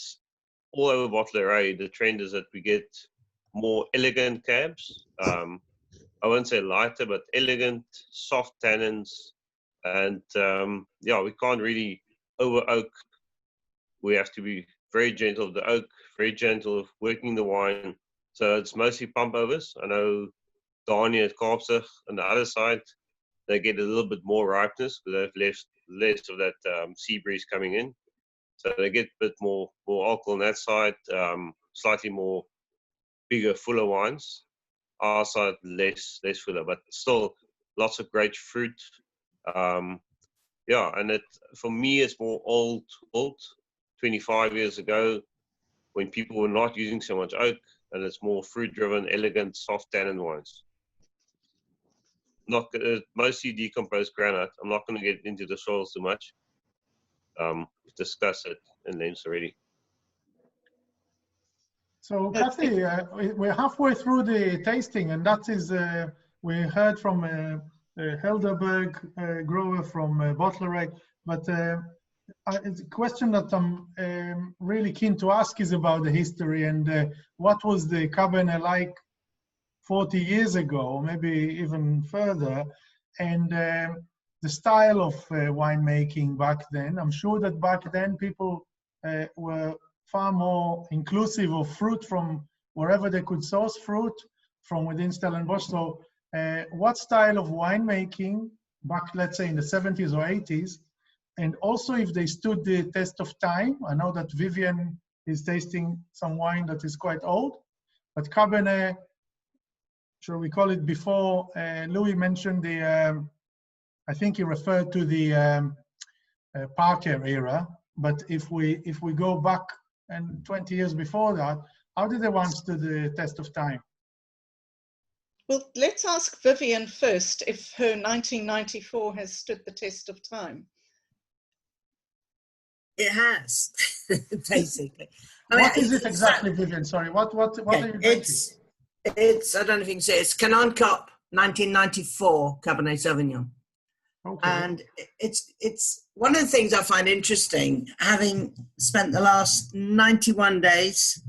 all over Bottleray, the trend is that we get more elegant cabs. I won't say lighter, but elegant, soft tannins. And yeah, we can't really over oak. We have to be very gentle with the oak, very gentle with working the wine. So it's mostly pump overs. I know Dani at Kaapstad on the other side, they get a little bit more ripeness because they've less of that sea breeze coming in. So they get a bit more alcohol on that side, slightly more bigger, fuller wines. our side less fuller, but still lots of great fruit. Yeah, and for me it's more old. 25 years ago, when people were not using so much oak, and it's more fruit-driven, elegant, soft tannin wines. Not mostly decomposed granite. I'm not going to get into the soils too much. We've discussed it in length already. So, Cathy, we're halfway through the tasting, and that is, we heard from a Helderberg grower from Bottleray, but it's a question that I'm really keen to ask is about the history and what was the Cabernet like 40 years ago, or maybe even further, and the style of winemaking back then. I'm sure that back then people were far more inclusive of fruit from wherever they could source fruit from within Stellenbosch. So what style of winemaking back, let's say in the 70s or 80s, and also if they stood the test of time? I know that Vivian is tasting some wine that is quite old, but Cabernet, shall we call it, before Louis mentioned the, I think he referred to the Parker era, but if we go back and 20 years before that, how did the wine stood the test of time? Well, let's ask Vivian first if her 1994 has stood the test of time. It has, basically. What is it exactly, Vivian? Sorry, what are you drinking? It's, I don't know if you can say, it's Canon Cup 1994 Cabernet Sauvignon. Okay. And it's one of the things I find interesting, having spent the last 91 days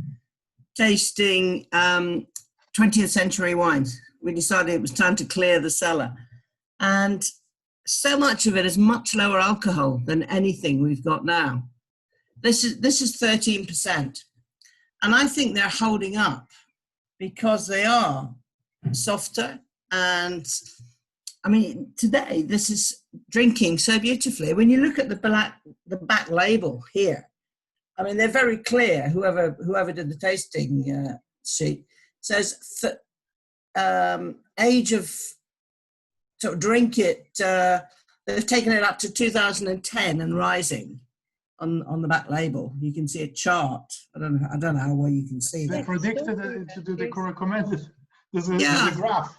tasting 20th century wines. We decided it was time to clear the cellar. And so much of it is much lower alcohol than anything we've got now. This is 13%. And I think they're holding up because they are softer. And I mean, today, this is drinking so beautifully. When you look at the back label here, I mean, they're very clear. Whoever did the tasting sheet says age of sort of drink it. They've taken it up to 2010 and rising on the back label. You can see a chart. I don't know how well you can see that. They predicted to do the recommended. There's a graph.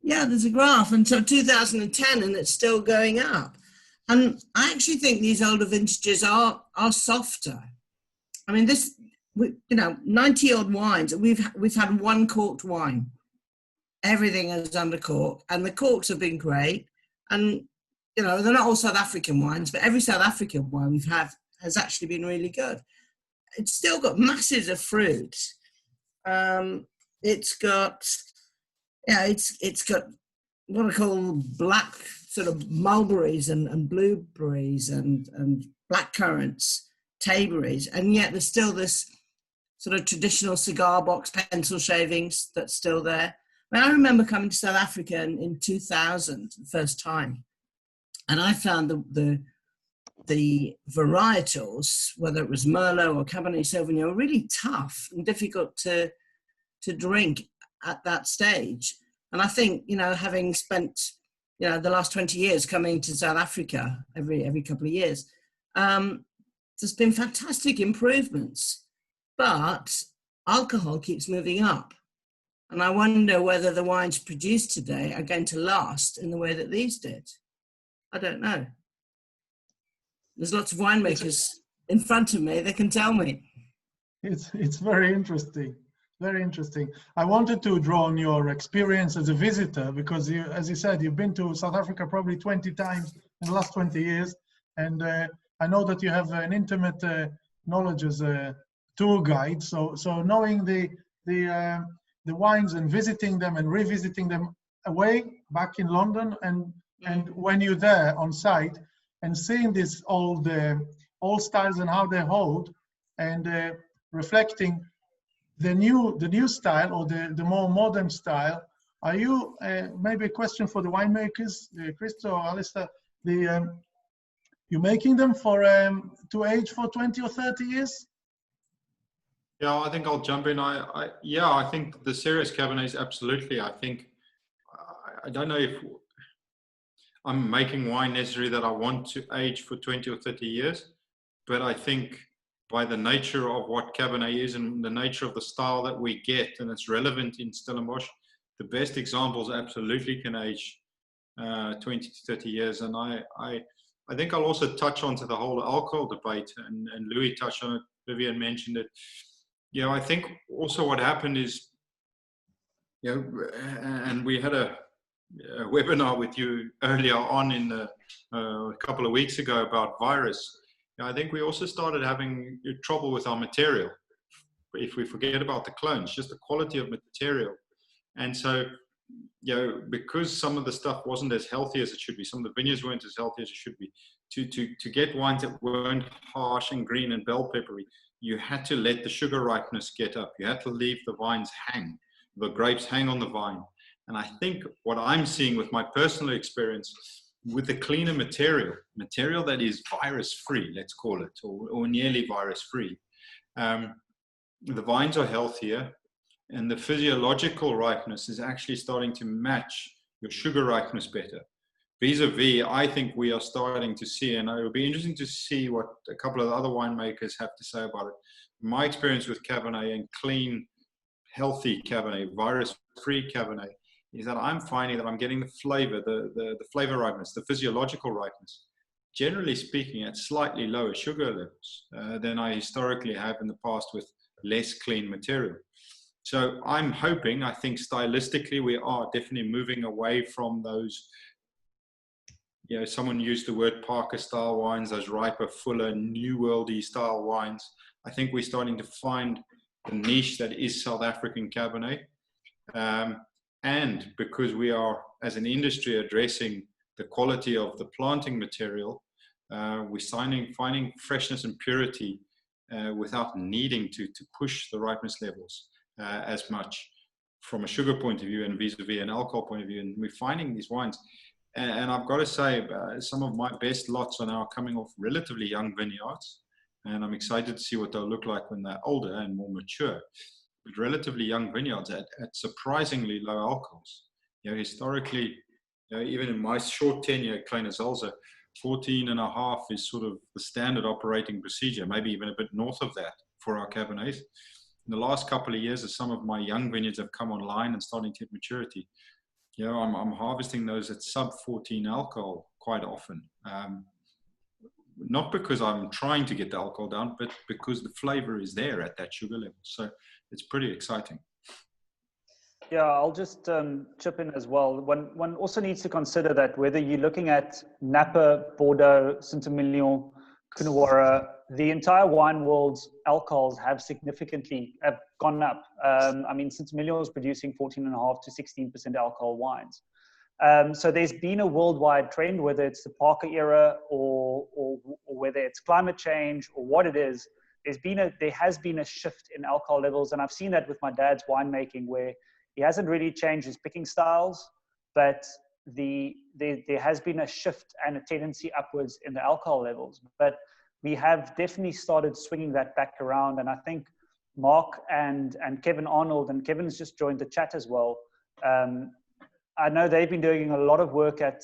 Yeah, there's a graph, and so 2010, and it's still going up. And I actually think these older vintages are softer. I mean, 90-odd wines. We've had one corked wine. Everything is under cork, and the corks have been great. And they're not all South African wines, but every South African wine we've had has actually been really good. It's still got masses of fruit. It's got what I call black sort of mulberries and blueberries and black currants, tayberries, and yet there's still this sort of traditional cigar box pencil shavings that's still there. I mean, I remember coming to South Africa in 2000, the first time, and I found the varietals, whether it was Merlot or Cabernet Sauvignon, really tough and difficult to drink at that stage. And I think, having spent, the last 20 years coming to South Africa every couple of years, there's been fantastic improvements, but alcohol keeps moving up. And I wonder whether the wines produced today are going to last in the way that these did. I don't know. There's lots of winemakers in front of me that can tell me. It's very interesting. Very interesting. I wanted to draw on your experience as a visitor because, as you said, you've been to South Africa probably 20 times in the last 20 years. And I know that you have an intimate knowledge as a tour guide. So knowing the wines and visiting them and revisiting them away back in London and when you're there on site and seeing these old styles and how they hold and reflecting the new style or the more modern style. Are you, maybe a question for the winemakers, Christo or Alastair, you're making them for to age for 20 or 30 years? Yeah, I think I'll jump in. I think the serious Cabernets, absolutely. I think, I don't know if I'm making wine necessarily that I want to age for 20 or 30 years, but I think by the nature of what Cabernet is and the nature of the style that we get, and it's relevant in Stellenbosch, the best examples absolutely can age 20 to 30 years. And I think I'll also touch onto the whole alcohol debate, and Louis touched on it, Vivian mentioned it. I think also what happened is, and we had a webinar with you earlier on in a couple of weeks ago about virus. I think we also started having trouble with our material. If we forget about the clones, just the quality of material. And so, because some of the stuff wasn't as healthy as it should be, some of the vineyards weren't as healthy as it should be, to get wines that weren't harsh and green and bell peppery, you had to let the sugar ripeness get up. You had to leave the vines hang, the grapes hang on the vine. And I think what I'm seeing with my personal experience with the cleaner material that is virus-free, let's call it, or nearly virus-free, the vines are healthier, and the physiological ripeness is actually starting to match your sugar ripeness better. Vis-a-vis, I think we are starting to see, and it will be interesting to see what a couple of other winemakers have to say about it. My experience with Cabernet and clean, healthy Cabernet, virus-free Cabernet, is that I'm finding that I'm getting the flavor, the flavor ripeness, the physiological ripeness, generally speaking, at slightly lower sugar levels than I historically have in the past with less clean material. So I'm hoping, I think stylistically, we are definitely moving away from those, someone used the word Parker style wines, those riper, fuller, new worldy style wines. I think we're starting to find the niche that is South African Cabernet. And because we are, as an industry, addressing the quality of the planting material, we're finding freshness and purity without needing to push the ripeness levels as much from a sugar point of view and vis-a-vis an alcohol point of view. And we're finding these wines. And I've got to say, some of my best lots are now coming off relatively young vineyards. And I'm excited to see what they'll look like when they're older and more mature. But relatively young vineyards at surprisingly low alcohols. Historically, even in my short tenure at Kleine Zalze, 14.5 is sort of the standard operating procedure, maybe even a bit north of that for our Cabernets. In the last couple of years, as some of my young vineyards have come online and starting to hit maturity, I'm harvesting those at sub 14 alcohol quite often. Not because I'm trying to get the alcohol down, but because the flavor is there at that sugar level. So it's pretty exciting. Yeah, I'll just chip in as well. One also needs to consider that whether you're looking at Napa, Bordeaux, Saint-Emilion, Coonawarra, the entire wine world's alcohols have gone up. I mean, Saint-Emilion is producing 14.5 to 16% alcohol wines. So there's been a worldwide trend, whether it's the Parker era or whether it's climate change or what it is. There has been a shift in alcohol levels, and I've seen that with my dad's winemaking, where he hasn't really changed his picking styles, but there has been a shift and a tendency upwards in the alcohol levels. But we have definitely started swinging that back around, and I think Mark and Kevin Arnold, and Kevin's just joined the chat as well. I know they've been doing a lot of work at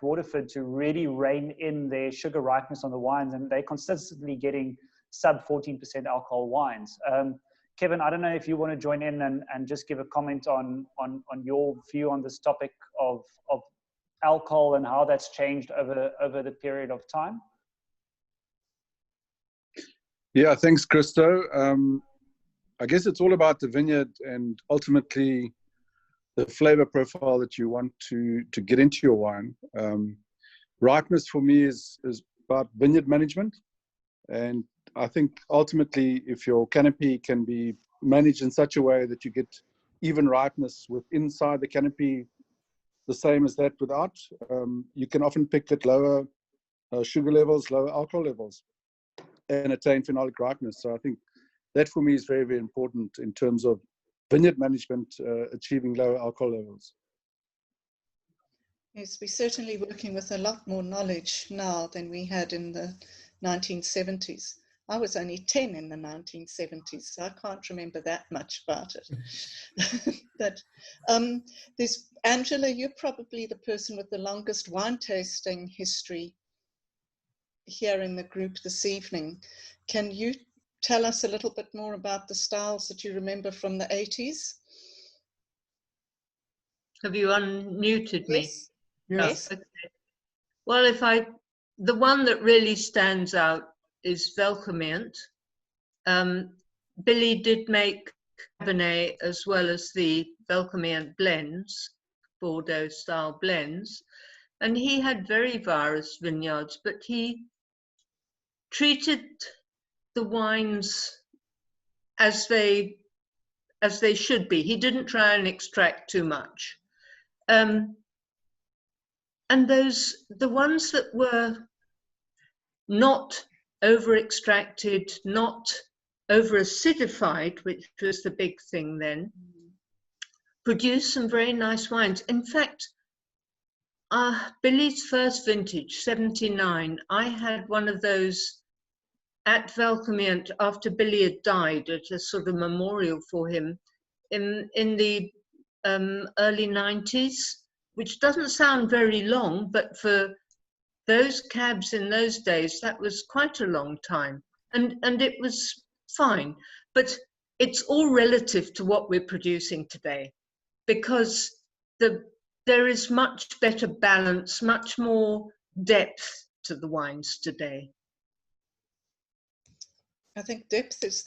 Waterford to really rein in their sugar ripeness on the wines, and they're consistently getting sub 14% alcohol wines. Kevin, I don't know if you want to join in and just give a comment on your view on this topic of alcohol and how that's changed over the period of time. Yeah, thanks, Christo. I guess it's all about the vineyard and ultimately the flavor profile that you want to get into your wine. Ripeness for me is about vineyard management. And I think ultimately, if your canopy can be managed in such a way that you get even ripeness with inside the canopy, the same as that without, you can often pick at lower sugar levels, lower alcohol levels, and attain phenolic ripeness. So I think that for me is very, very important in terms of vineyard management, achieving lower alcohol levels. Yes, we're certainly working with a lot more knowledge now than we had in the 1970s. I was only 10 in the 1970s, so I can't remember that much about it. But there's Angela, you're probably the person with the longest wine tasting history here in the group this evening. Can you tell us a little bit more about the styles that you remember from the 80s? Have you unmuted me? Yes. Yes. Okay. Well, the one that really stands out is Velcomer. Billy did make Cabernet as well as the Velcomer blends, Bordeaux style blends, and he had very virus vineyards, but he treated the wines as they should be. He didn't try and extract too much. And the ones that were not over-extracted, not over-acidified, which was the big thing then, produced some very nice wines. In fact, Billy's first vintage, 79, I had one of those at Velcomer after Billy had died, at a sort of memorial for him in the early 90s, which doesn't sound very long, but for those cabs in those days, that was quite a long time. And it was fine. But it's all relative to what we're producing today, because there is much better balance, much more depth to the wines today. I think depth is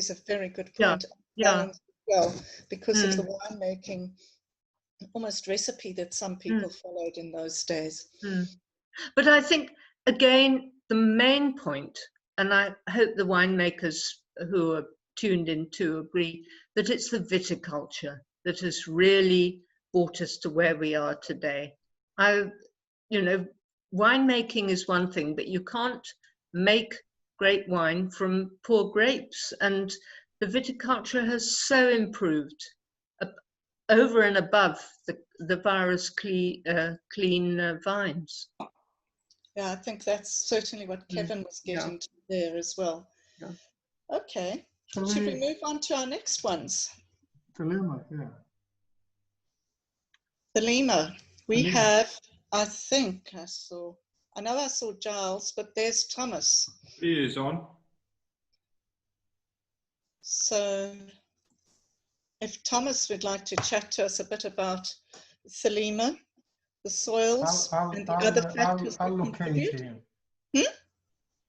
a very good Yeah, point. yeah. Well, because of the winemaking, almost recipe that some people followed in those days. But I think, again, the main point, and I hope the winemakers who are tuned in to agree, that it's the viticulture that has really brought us to where we are today. Winemaking is one thing, but you can't make great wine from poor grapes, and the viticulture has so improved over and above the virus clean vines. Yeah, I think that's certainly what Kevin was getting to there as well. Yeah. Okay, should we move on to our next ones? The Lima, yeah. The Lima. We have, I know I saw Giles, but there's Thomas. He is on. So if Thomas would like to chat to us a bit about Thelema, the soils, and the other factors I'll that locate contribute. him. Hmm?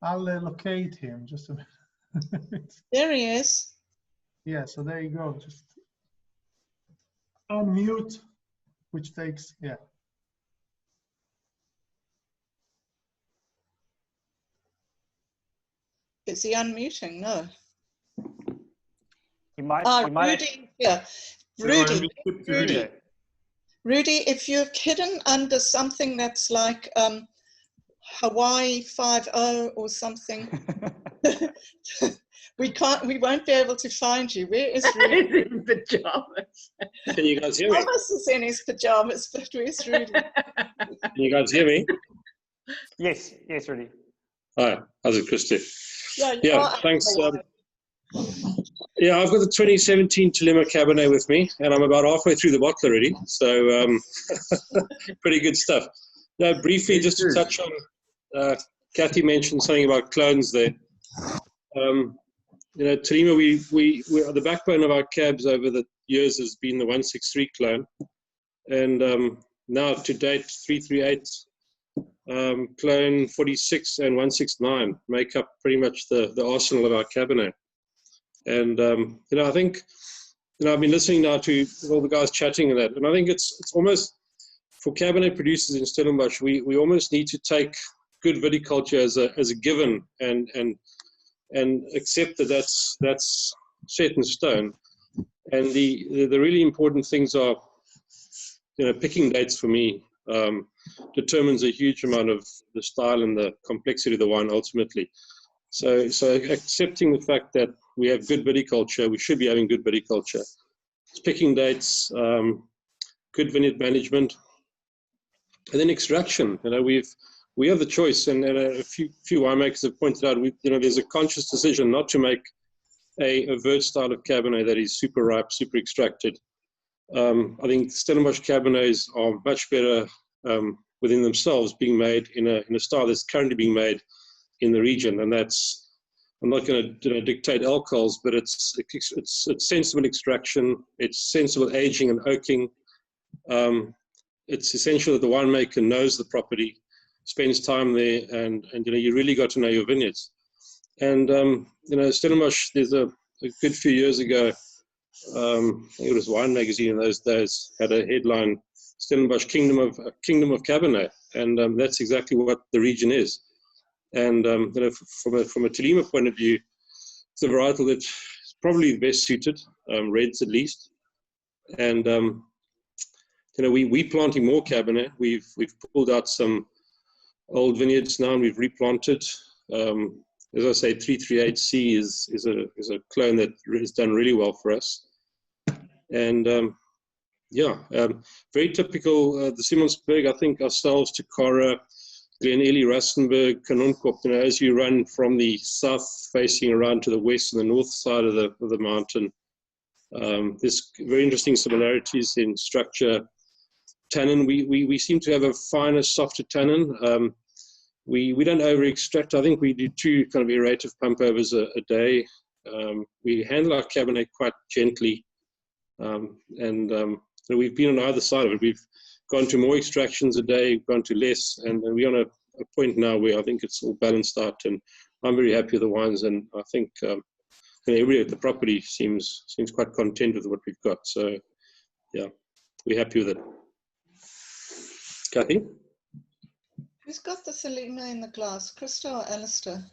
I'll locate him just a minute. There he is. Yeah, so there you go. Just unmute, which takes, yeah. Is he unmuting? No. You might. Rudy, yeah. Rudy, if you're hidden under something that's like Hawaii 5-0 or something, we won't be able to find you. Where is Rudy? In pajamas. Can you guys hear me? Thomas is in his pajamas, but where's Rudy? Can you guys hear me? Yes, Rudy. Hi, how's it, Christy? Yeah, thanks. Yeah, I've got the 2017 Thelema Cabernet with me, and I'm about halfway through the bottle already, so pretty good stuff. Now, briefly, just to touch on, Cathy mentioned something about clones there. Thelema, we are the backbone of our cabs over the years has been the 163 clone, and now to date, 338, clone 46 and 169 make up pretty much the arsenal of our Cabernet. And I think I've been listening now to all the guys chatting and that, and I think it's almost for Cabernet producers in Stellenbosch, we almost need to take good viticulture as a given and accept that that's set in stone. And the really important things are, picking dates for me determines a huge amount of the style and the complexity of the wine ultimately. So accepting the fact that we have good viticulture, we should be having good viticulture. It's picking dates, good vineyard management, and then extraction. We've we have the choice, and a few winemakers have pointed out, there's a conscious decision not to make a vert style of Cabernet that is super ripe, super extracted. I think Stellenbosch Cabernets are much better within themselves, being made in a style that's currently being made in the region, and that's, I'm not going to dictate alcohols, but it's sensible extraction, it's sensible aging and oaking. It's essential that the winemaker knows the property, spends time there, and you really got to know your vineyards. And Stellenbosch, there's a good few years ago, I think it was Wine Magazine in those days, had a headline, Stellenbosch Kingdom of Cabernet, and that's exactly what the region is. And from a Tolima point of view, it's a varietal that's probably best suited, reds at least. And we're planting more Cabernet. We've pulled out some old vineyards now, and we've replanted. As I say, 338C is a clone that has done really well for us. And very typical, the Simonsberg, I think ourselves, Takara, Glen Ely, Rustenburg, Kanonkop, as you run from the south facing around to the west and the north side of the mountain, there's very interesting similarities in structure. Tannin, we seem to have a finer, softer tannin. We don't over extract. I think we do 2 kind of aerative pump overs a day. We handle our Cabernet quite gently, so we've been on either side of it. We've gone to more extractions a day, gone to less, and we're on a point now where I think it's all balanced out, and I'm very happy with the wines, and I think everybody at the property seems quite content with what we've got. So yeah, we're happy with it. Cathy? Who's got the Thelema in the glass, Christo or Alastair?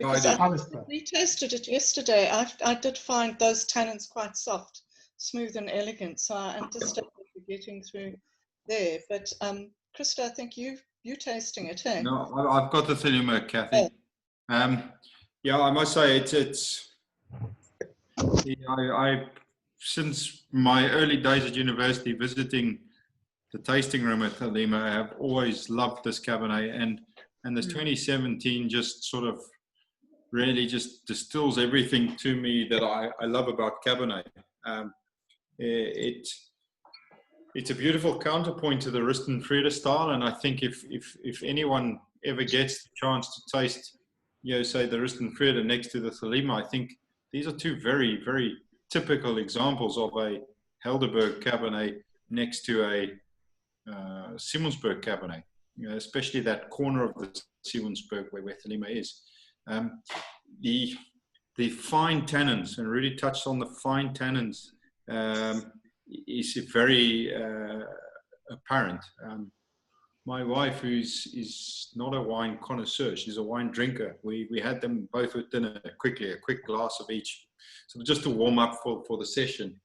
Oh, I Because did. we tasted it yesterday. I did find those tannins quite soft, smooth and elegant. So I understand what you're getting through there. But Christo, I think you're tasting it, hey? No, I've got the Thelema, Cathy. Oh. Yeah, I must say it's I since my early days at university visiting the tasting room at Thelema, I have always loved this Cabernet, and this 2017 just sort of really just distills everything to me that I love about Cabernet. It's a beautiful counterpoint to the Ristenfrieder style, and I think if anyone ever gets the chance to taste, say the Ristenfrieder next to the Thelema, I think these are 2 very, very typical examples of a Helderberg Cabernet next to a Simonsberg Cabernet, especially that corner of the Simonsberg where Thelema is. The fine tannins, and really touched on the fine tannins, is very apparent. My wife, is not a wine connoisseur, she's a wine drinker. We had them both with dinner quickly, a quick glass of each, so just to warm up for the session.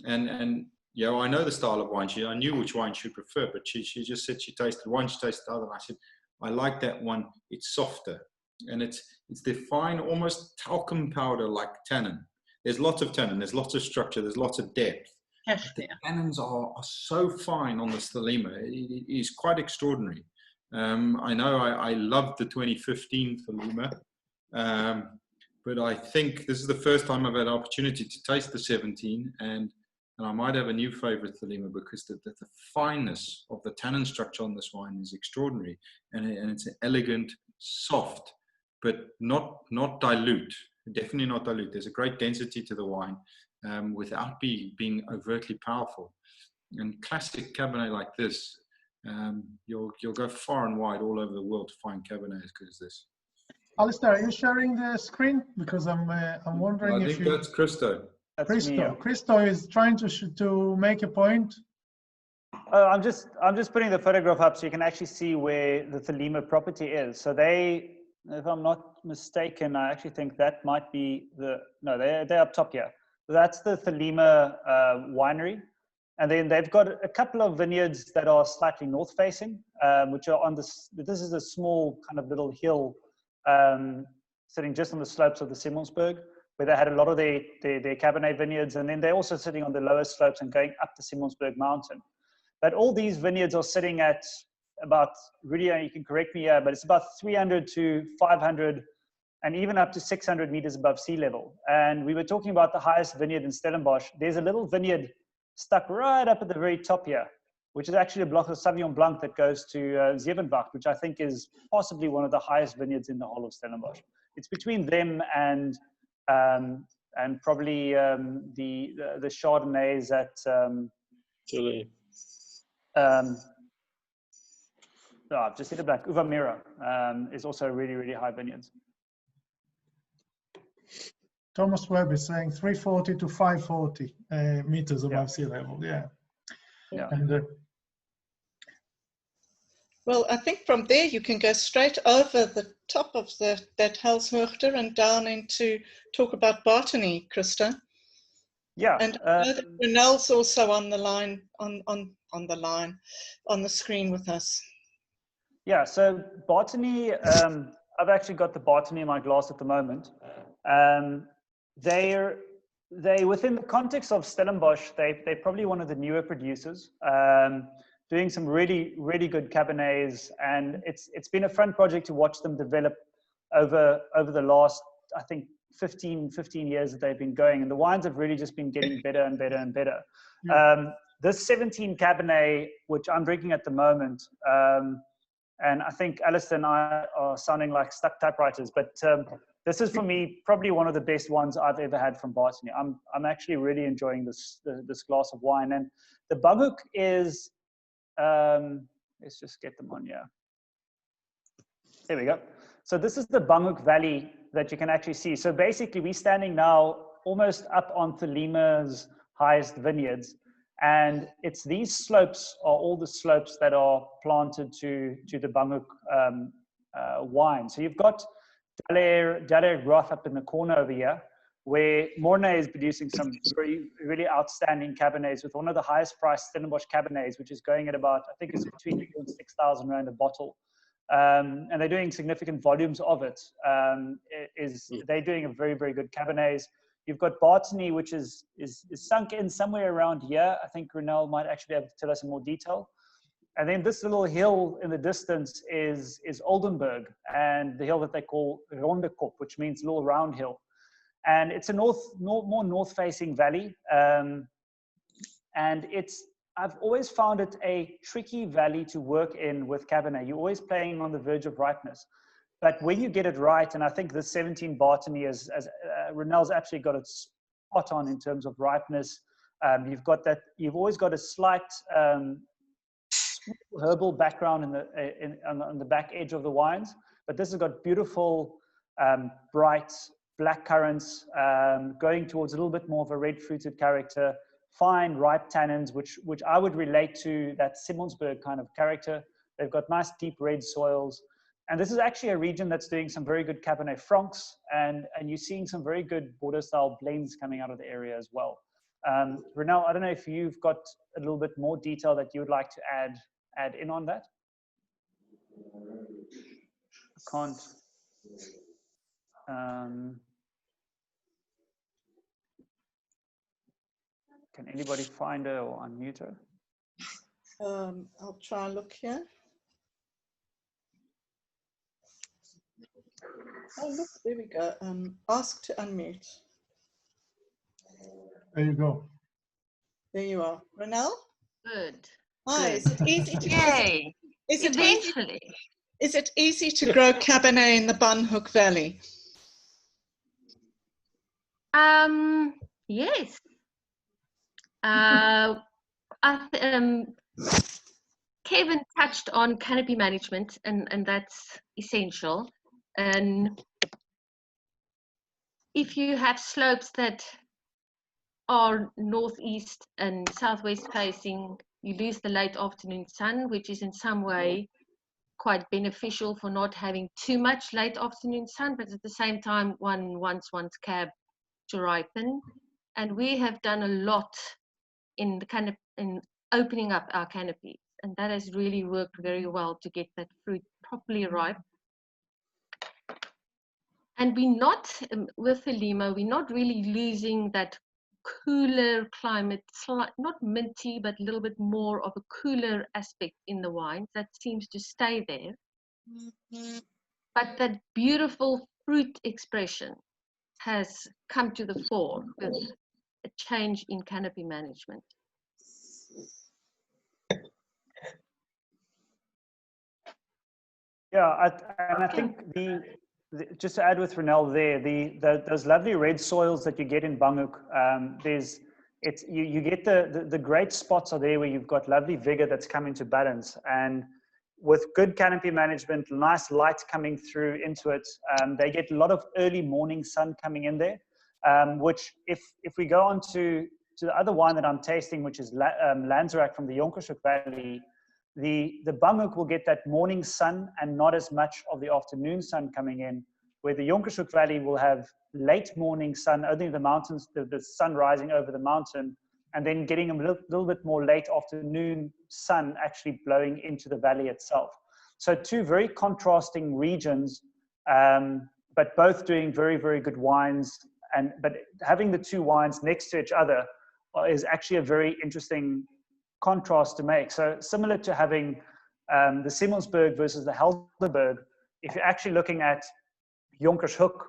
And I know the style of wine. I knew which wine she preferred, but she just said she tasted one, she tasted the other. And I said, I like that one. It's softer, and it's the fine, almost talcum powder like tannin. There's lots of tannin. There's lots of structure. There's lots of depth. Yes, the tannins are so fine on the Thelema. It is quite extraordinary. I know I loved the 2015 Thelema, but I think this is the first time I've had an opportunity to taste the 17, and I might have a new favorite Thelema, because the fineness of the tannin structure on this wine is extraordinary, and it's elegant, soft, but not dilute. Definitely not dilute. There's a great density to the wine, without being overtly powerful. And classic Cabernet like this, you'll go far and wide all over the world to find Cabernet as good as this. Alastair, are you sharing the screen? Because I'm wondering I if think that's Christo. Christo is trying to make a point. I'm just putting the photograph up so you can actually see where the Thelema property is. So they, if I'm not mistaken, I actually think that might be they're up top here. So that's the Thelema winery, and then they've got a couple of vineyards that are slightly north facing, which are on this. This is a small kind of little hill sitting just on the slopes of the Simonsberg, where they had a lot of their Cabernet vineyards, and then they're also sitting on the lower slopes and going up the Simonsberg mountain. But all these vineyards are sitting at about, really, you can correct me here, but it's about 300 to 500 and even up to 600 meters above sea level. And we were talking about the highest vineyard in Stellenbosch. There's a little vineyard stuck right up at the very top here, which is actually a block of Sauvignon Blanc that goes to Zevenbach, which I think is possibly one of the highest vineyards in the whole of Stellenbosch. It's between them and probably the Chardonnays at Chile. I've just hit it back. Uvamira is also really, really high vineyards. Thomas Webb is saying 340 to 540 meters above sea level. Yeah. And, well, I think from there you can go straight over the top of that Helshoogte and down into talk about botany, Christo. Yeah. And Renel's also on the line, on the screen with us. Yeah, so botany, I've actually got the botany in my glass at the moment. They within the context of Stellenbosch, they're probably one of the newer producers, doing some really, really good Cabernets, and it's been a fun project to watch them develop over the last, I think, 15 years that they've been going, and the wines have really just been getting better and better and better. This 17 Cabernet, which I'm drinking at the moment, and I think Alastair and I are sounding like stuck typewriters, but this is for me probably one of the best ones I've ever had from Botany. I'm actually really enjoying this glass of wine, and the Banghoek is, let's just get them on here. There we go. So this is the Banghoek Valley that you can actually see. So basically we're standing now almost up on Thelima's highest vineyards, and it's these slopes are all the slopes that are planted to the Banghoek wine. So you've got Dallaire Groth up in the corner over here, where Mornay is producing some really outstanding Cabernets with one of the highest priced Stellenbosch Cabernets, which is going at about, I think it's between 4,000 and 6,000 rand a bottle. And they're doing significant volumes of it. They're doing a very, very good Cabernets. You've got Botany, which is sunk in somewhere around here. I think Renel might actually be able to tell us in more detail. And then this little hill in the distance is Oldenburg, and the hill that they call Rondekop, which means little round hill. And it's a more north-facing valley. And I've always found it a tricky valley to work in with Cabernet. You're always playing on the verge of ripeness. But when you get it right, and I think the 17 Botany is, Renel's actually got it spot on in terms of ripeness. You've always got a slight herbal background on the back edge of the wines, but this has got beautiful, bright black currants, going towards a little bit more of a red fruited character, fine ripe tannins, which I would relate to that Simmonsburg kind of character. They've got nice deep red soils. And this is actually a region that's doing some very good Cabernet Francs, and you're seeing some very good Bordeaux-style blends coming out of the area as well. Renel, I don't know if you've got a little bit more detail that you would like to add in on that. I can't. Can anybody find her or unmute her? I'll try and look here. Oh, look, there we go. Ask to unmute. There you go. There you are. Renel? Good. Hi, is it easy to Yay. Eventually. Is it easy to grow Cabernet in the Banghoek Valley? Yes. Kevin touched on canopy management, and that's essential. And if you have slopes that are northeast and southwest facing, you lose the late afternoon sun, which is in some way quite beneficial for not having too much late afternoon sun, but at the same time one wants one's cab to ripen. And we have done a lot in opening up our canopies, and that has really worked very well to get that fruit properly ripe. And we're not, with the limo, we're not really losing that cooler climate, not minty, but a little bit more of a cooler aspect in the wines that seems to stay there. But that beautiful fruit expression has come to the fore with a change in canopy management. Yeah, and I think just to add with Ronel there, those lovely red soils that you get in Banguk, you get the great spots are there where you've got lovely vigor that's come into balance, and with good canopy management, nice light coming through into it, they get a lot of early morning sun coming in there, which if we go on to the other wine that I'm tasting, which is Lanzarak from the Jonkershoek Valley, the Banguk will get that morning sun and not as much of the afternoon sun coming in, where the Jonkershoek Valley will have late morning sun, only the mountains, the sun rising over the mountain, and then getting a little bit more late afternoon sun actually blowing into the valley itself. So two very contrasting regions, but both doing very, very good wines. But having the two wines next to each other is actually a very interesting contrast to make. So similar to having the Simmelsberg versus the Helderberg, if you're actually looking at Jonkershoek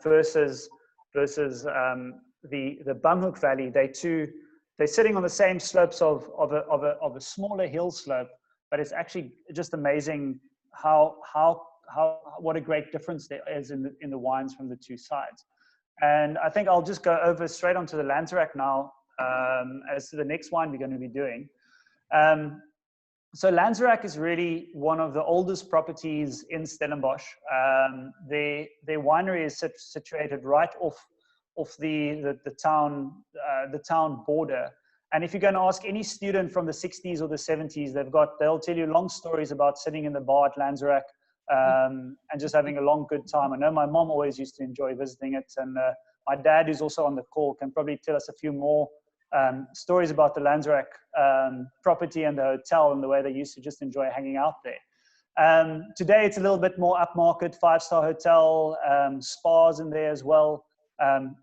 versus the Banguk Valley, they're sitting on the same slopes of a smaller hill slope, but it's actually just amazing what a great difference there is in the wines from the two sides. And I think I'll just go over straight onto the Lanzarak now, as to the next wine we're going to be doing. So Lanzarak is really one of the oldest properties in Stellenbosch. Their winery is situated right off the town border. And if you're going to ask any student from the 60s or the 70s, they'll tell you long stories about sitting in the bar at Lanzarak and just having a long good time. I know my mom always used to enjoy visiting it, and my dad, who's also on the call, can probably tell us a few more stories about the Lanzarak property and the hotel and the way they used to just enjoy hanging out there. Today it's a little bit more upmarket, 5-star hotel, spas in there as well.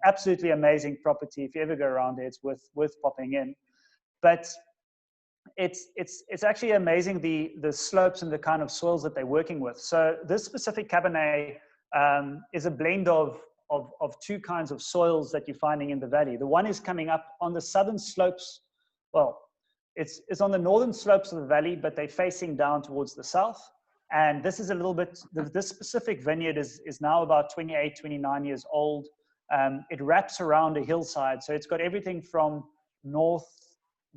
Absolutely amazing property. If you ever go around there, it's worth popping in. But it's actually amazing the slopes and the kind of soils that they're working with. So this specific Cabernet is a blend of two kinds of soils that you're finding in the valley. The one is coming up on the southern slopes. Well, it's on the northern slopes of the valley, but they're facing down towards the south. And this is a little bit, this specific vineyard is now about 28, 29 years old. It wraps around a hillside. So it's got everything from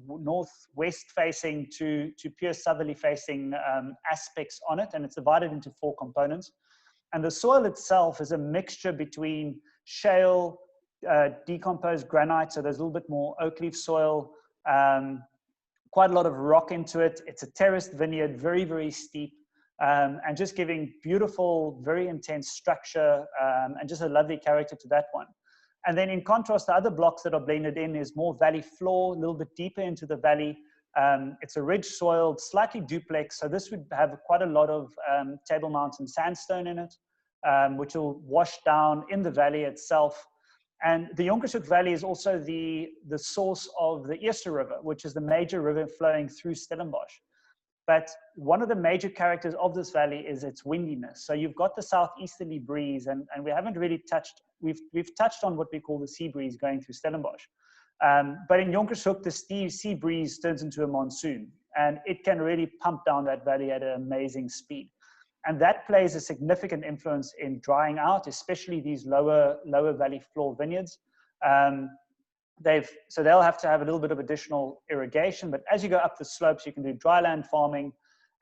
northwest facing to pure southerly facing aspects on it. And it's divided into 4 components. And the soil itself is a mixture between shale, decomposed granite, so there's a little bit more oak leaf soil, quite a lot of rock into it. It's a terraced vineyard, very, very steep, and just giving beautiful, very intense structure, and just a lovely character to that one. And then in contrast, the other blocks that are blended in is more valley floor, a little bit deeper into the valley. It's a ridge soil, slightly duplex, so this would have quite a lot of Table Mountain sandstone in it, which will wash down in the valley itself. And the Jonkershoek Valley is also the source of the Eerste River, which is the major river flowing through Stellenbosch. But one of the major characters of this valley is its windiness. So you've got the southeasterly breeze, and we haven't really touched, we've touched on what we call the sea breeze going through Stellenbosch. But in Jonkershoek, the sea breeze turns into a monsoon, and it can really pump down that valley at an amazing speed. And that plays a significant influence in drying out, especially these lower valley floor vineyards. So they'll have to have a little bit of additional irrigation, but as you go up the slopes, you can do dryland farming,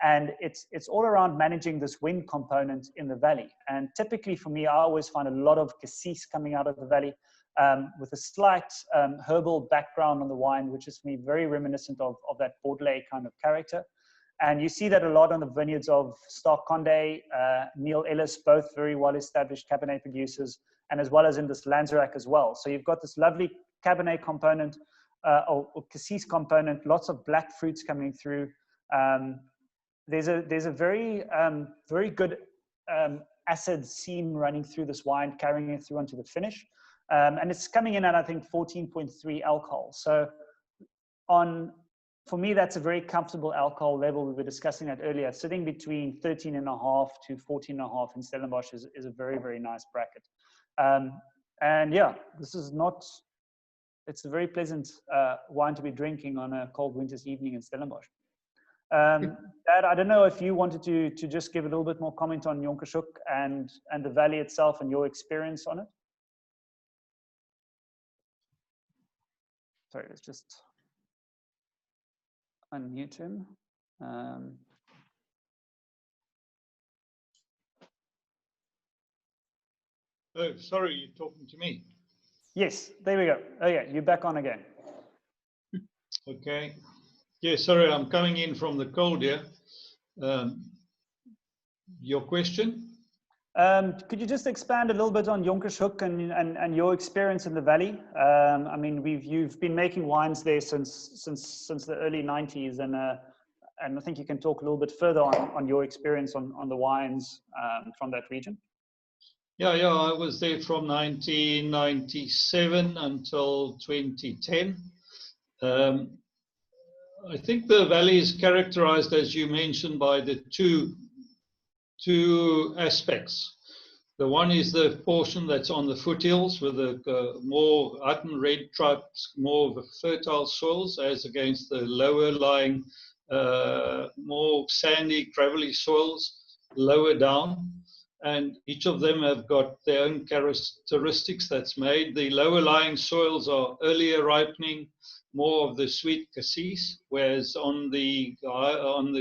and it's all around managing this wind component in the valley. And typically for me, I always find a lot of cassis coming out of the valley, with a slight herbal background on the wine, which is for me very reminiscent of that Bordelais kind of character. And you see that a lot on the vineyards of Stark Conde, Neil Ellis, both very well-established Cabernet producers, and as well as in this Lanzarak as well. So you've got this lovely Cabernet component, or cassis component, lots of black fruits coming through. There's a very good acid seam running through this wine, carrying it through onto the finish. And it's coming in at, I think, 14.3 alcohol. So for me, that's a very comfortable alcohol level. We were discussing that earlier. Sitting between 13.5 to 14.5 in Stellenbosch is a very, very nice bracket. And yeah, it's a very pleasant wine to be drinking on a cold winter's evening in Stellenbosch. Dad, I don't know if you wanted to just give a little bit more comment on Jonkershoek and the valley itself and your experience on it. Sorry, let's just unmute him. Oh, sorry, you're talking to me. Yes, there we go. Oh yeah, you're back on again. Okay. Yeah, sorry, I'm coming in from the cold here. Your question? Could you just expand a little bit on Jonkershoek and your experience in the valley? I mean, you've been making wines there since the early 90s, and I think you can talk a little bit further on your experience on the wines from that region. Yeah, I was there from 1997 until 2010. I think the valley is characterized, as you mentioned, by the two aspects. The one is the portion that's on the foothills with the more Hutton red types, more of the fertile soils, as against the lower lying, more sandy, gravelly soils lower down. And each of them have got their own characteristics that's made. The lower lying soils are earlier ripening, more of the sweet cassis, whereas on the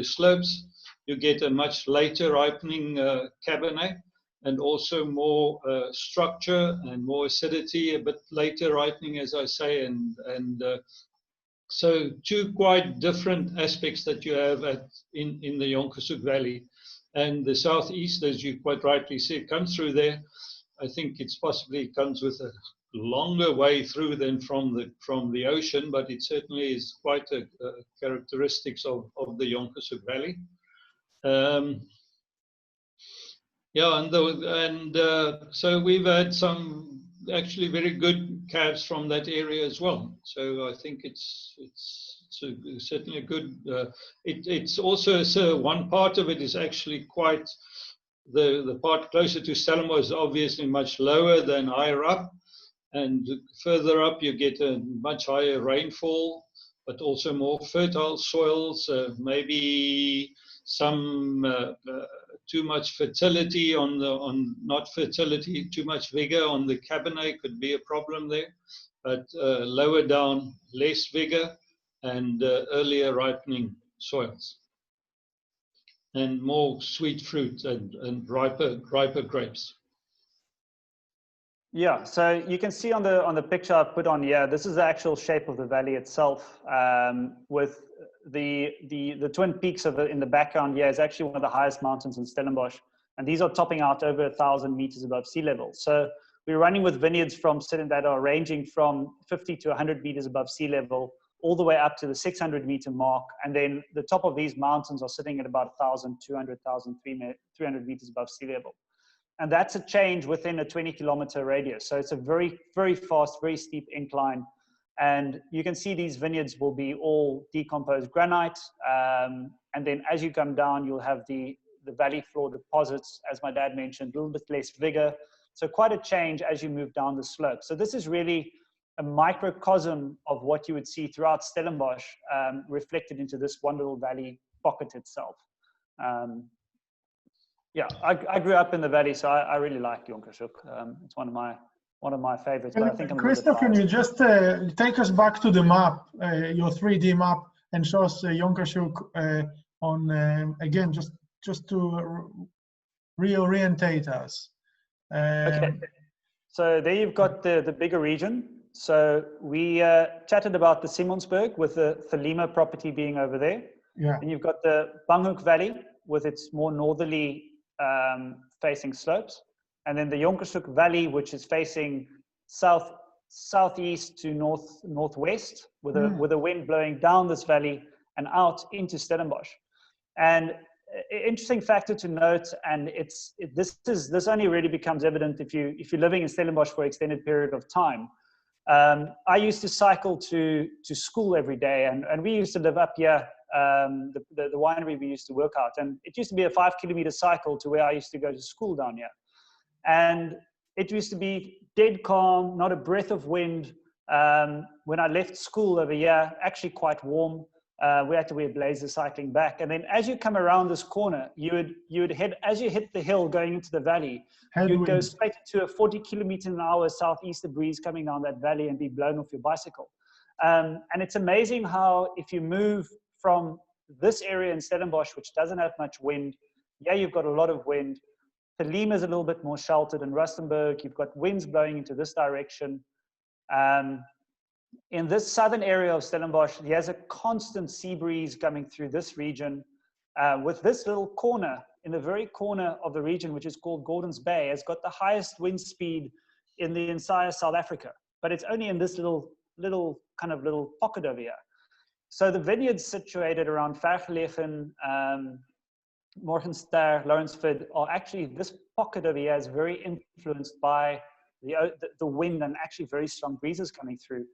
slopes you get a much later ripening Cabernet, and also more structure and more acidity, a bit later ripening, as I say, and so two quite different aspects that you have in the Jonkershoek Valley. And the southeast, as you quite rightly said, comes through there. I think it's possibly comes with a longer way through than from the ocean, but it certainly is quite a characteristics of the Jonkershoek Valley. So we've had some actually very good calves from that area as well. So I think it's certainly a good. It's also, so one part of it is actually quite the part closer to Stellenbosch is obviously much lower than higher up, and further up you get a much higher rainfall, but also more fertile soils. Maybe some too much fertility not fertility, too much vigor on the Cabernet could be a problem there, but lower down, less vigor and earlier ripening soils, and more sweet fruit and riper grapes. Yeah, so you can see on the picture I've put on here, this is the actual shape of the valley itself, with the Twin Peaks in the background here is actually one of the highest mountains in Stellenbosch, and these are topping out over 1,000 meters above sea level. So we're running with vineyards that are ranging from 50 to 100 meters above sea level, all the way up to the 600 meter mark, and then the top of these mountains are sitting at about 1,200, 1,300 meters above sea level. And that's a change within a 20-kilometer radius. So it's a very, very fast, very steep incline. And you can see these vineyards will be all decomposed granite. And then as you come down, you'll have the valley floor deposits, as my dad mentioned, a little bit less vigor. So quite a change as you move down the slope. So this is really a microcosm of what you would see throughout Stellenbosch, reflected into this one little valley pocket itself. Yeah, I grew up in the valley, so I really like Jonkershoek. It's one of my favorites. But I think Christo, can you just take us back to the map, your 3D map, and show us Jonkershoek on again, just to reorientate us. Okay. So there you've got the bigger region. So we chatted about the Simonsberg with the Thelema property being over there. Yeah. And you've got the Banghoek Valley with its more northerly facing slopes, and then the Jonkershoek Valley, which is facing southeast to northwest, with a wind blowing down this valley and out into Stellenbosch. And interesting factor to note, and this only really becomes evident if you're living in Stellenbosch for an extended period of time. I used to cycle to school every day, and we used to live up here, the winery we used to work out, and it used to be a 5-kilometer cycle to where I used to go to school down here. And it used to be dead calm, not a breath of wind. When I left school over here, actually quite warm. We had to wear blazers cycling back. And then as you come around this corner, you would head, as you hit the hill going into the valley, you'd go straight to a 40-kilometer-an-hour southeaster breeze coming down that valley and be blown off your bicycle. And it's amazing how if you move from this area in Stellenbosch, which doesn't have much wind, yeah, you've got a lot of wind. Lima is a little bit more sheltered, and Rustenburg, you've got winds blowing into this direction. In this southern area of Stellenbosch, there's a constant sea breeze coming through this region, with this little corner, in the very corner of the region, which is called Gordon's Bay, has got the highest wind speed in the entire South Africa. But it's only in this little pocket over here. So the vineyards situated around Vergelegen, Morgenster, Lawrenceford are actually, this pocket over here is very influenced by the wind and actually very strong breezes coming through.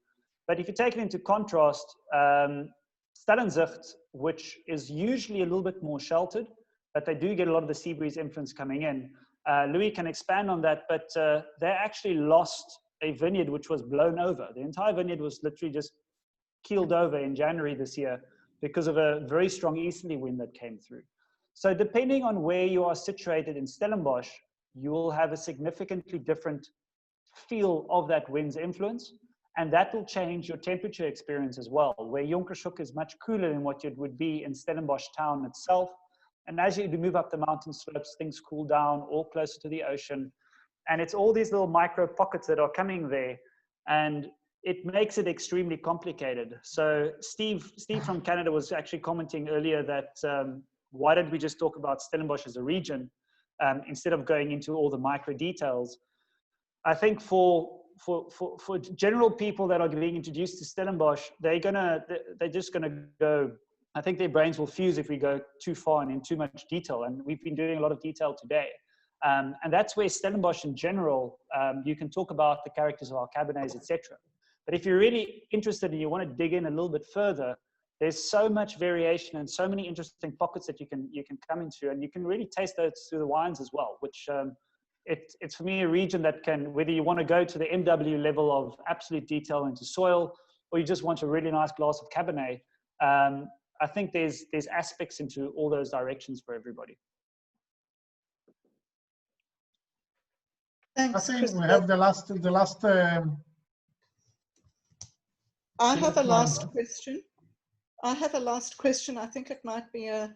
But if you take it into contrast, Stellenzicht, which is usually a little bit more sheltered, but they do get a lot of the sea breeze influence coming in. Louis can expand on that, but they actually lost a vineyard which was blown over. The entire vineyard was literally just keeled over in January this year because of a very strong easterly wind that came through. So depending on where you are situated in Stellenbosch, you will have a significantly different feel of that wind's influence, and that will change your temperature experience as well, where Jonkershoek is much cooler than what it would be in Stellenbosch town itself. And as you move up the mountain slopes, things cool down, all closer to the ocean. And it's all these little micro pockets that are coming there, and it makes it extremely complicated. So Steve from Canada was actually commenting earlier that why don't we just talk about Stellenbosch as a region instead of going into all the micro details. I think for general people that are being introduced to Stellenbosch, they're just gonna go, I think their brains will fuse if we go too far and in too much detail. And we've been doing a lot of detail today. And that's where Stellenbosch in general, you can talk about the characters of our Cabernets, etc. But if you're really interested and you want to dig in a little bit further, there's so much variation and so many interesting pockets that you can come into, and you can really taste those through the wines as well, which it's for me a region that can, whether you want to go to the MW level of absolute detail into soil, or you just want a really nice glass of Cabernet, I think there's aspects into all those directions for everybody. Thanks, I think Christo. we have the last. I have a last question. I think it might be a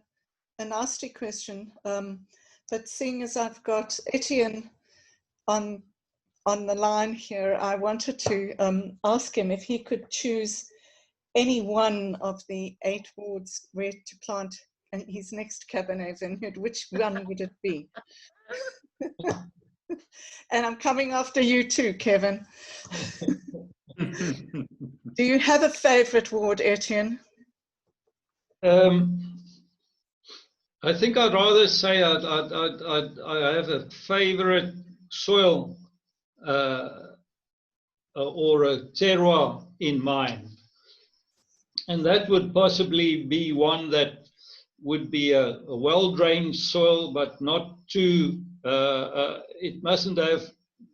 nasty question, but seeing as I've got Etienne on the line here, I wanted to ask him if he could choose any one of the 8 wards where to plant his next Cabernet vineyard. Which one would it be? And I'm coming after you too, Kevin. Do you have a favorite ward, Etienne? I think I'd rather say I have a favorite soil or a terroir in mind. And that would possibly be one that would be a well-drained soil, but not too, it mustn't have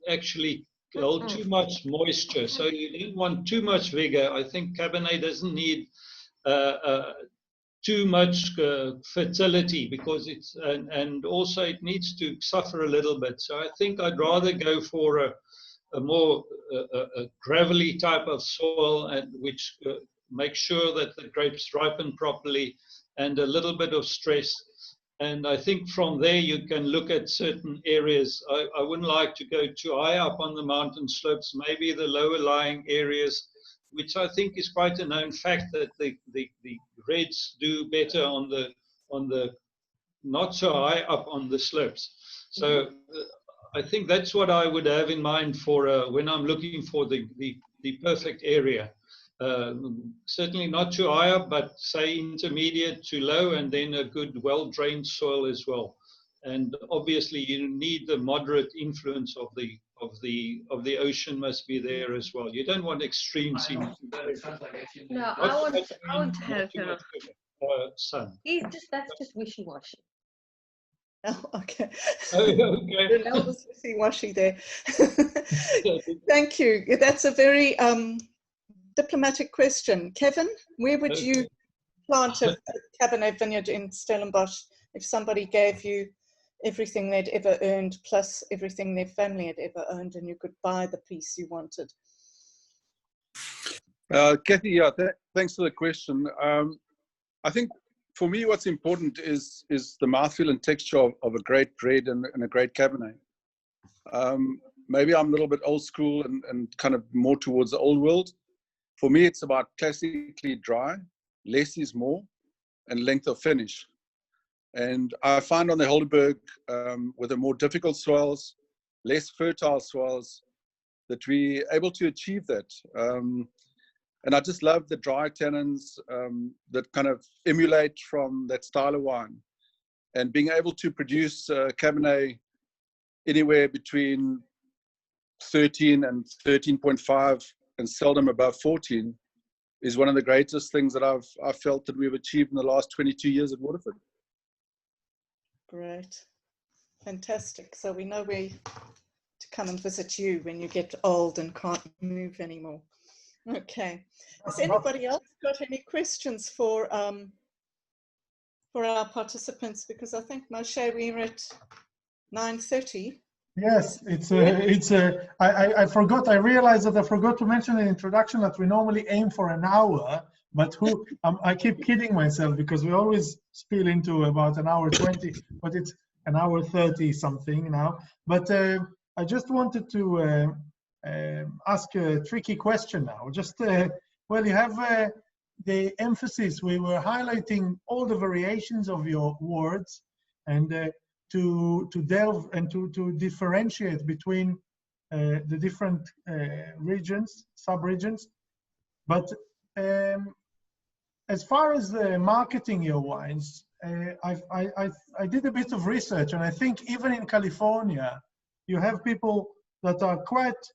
actually hold too much moisture. So you don't want too much vigor. I think Cabernet doesn't need too much fertility, because it's, and also it needs to suffer a little bit. So I think I'd rather go for a more gravelly type of soil, and which makes sure that the grapes ripen properly, and a little bit of stress. And I think from there you can look at certain areas. I wouldn't like to go too high up on the mountain slopes, maybe the lower lying areas, which I think is quite a known fact that the reds do better on the not so high up on the slopes. So I think that's what I would have in mind for when I'm looking for the perfect area. Certainly not too high up, but say intermediate to low, and then a good well-drained soil as well. And obviously, you need the moderate influence of the ocean must be there as well. You don't want extremes in. No, I want to have sun. That's just wishy-washy. Oh, okay. Oh, okay. That was wishy-washy there. Thank you. That's a very diplomatic question. Kevin, where would you plant a Cabernet vineyard in Stellenbosch if somebody gave you everything they'd ever earned plus everything their family had ever earned, and you could buy the piece you wanted? Cathy, yeah, thanks for the question. I think for me, what's important is the mouthfeel and texture of a great red and a great Cabernet. Maybe I'm a little bit old school and kind of more towards the old world. For me, it's about classically dry, less is more, and length of finish. And I find on the Helderberg, with the more difficult soils, less fertile soils, that we're able to achieve that. And I just love the dry tannins that kind of emulate from that style of wine. And being able to produce Cabernet anywhere between 13 and 13.5 and seldom above 14 is one of the greatest things that I've felt that we've achieved in the last 22 years at Waterford. Great. Fantastic. So we know where to come and visit you when you get old and can't move anymore. Okay. Has anybody else got any questions for our participants? Because I think, Moshe, we're at 9:30. Yes, I forgot, I realized that I forgot to mention in the introduction that we normally aim for an hour, but I keep kidding myself because we always spill into about an hour 20, but it's an hour 30 something now. But I just wanted to ask a tricky question now. Just, well, you have the emphasis, we were highlighting all the variations of your words, and to delve and to differentiate between the different regions, sub-regions. But as far as marketing your wines, I did a bit of research, and I think even in California, you have people that are quite